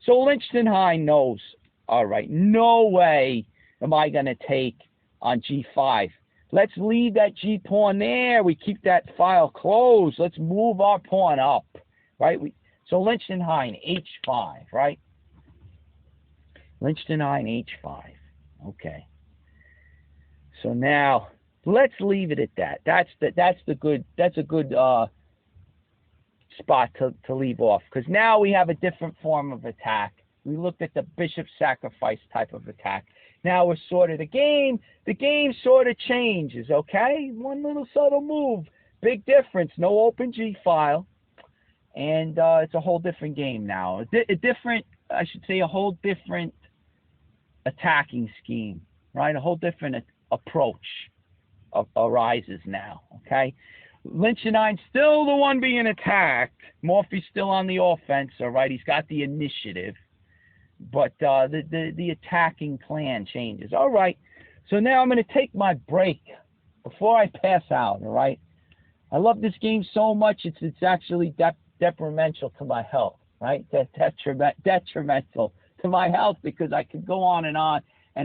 So Lichtenhein knows, all right, no way am I going to take on G5. Let's leave that G pawn there. We keep that file closed. Let's move our pawn up, right? So Lichtenhein, H5, right? Lichtenhein, H5. Okay. So now let's leave it at that. That's a good spot to leave off, because now we have a different form of attack. We looked at the bishop sacrifice type of attack. Now we're sort of the game sort of changes, okay? One little subtle move, big difference. No open G file, and it's a whole different game now. A whole different attacking scheme, right? A whole different approach arises now, okay? Lichtenhein's still the one being attacked. Morphy's still on the offense, all right? He's got the initiative, but the attacking plan changes. All right, so now I'm going to take my break before I pass out, all right? I love this game so much, it's actually detrimental to my health, right? Detrimental to my health, because I could go on, and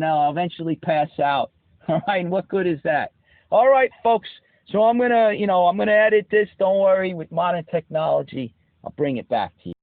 I'll eventually pass out. All right, and what good is that? All right, folks. So I'm gonna edit this. Don't worry. With modern technology, I'll bring it back to you.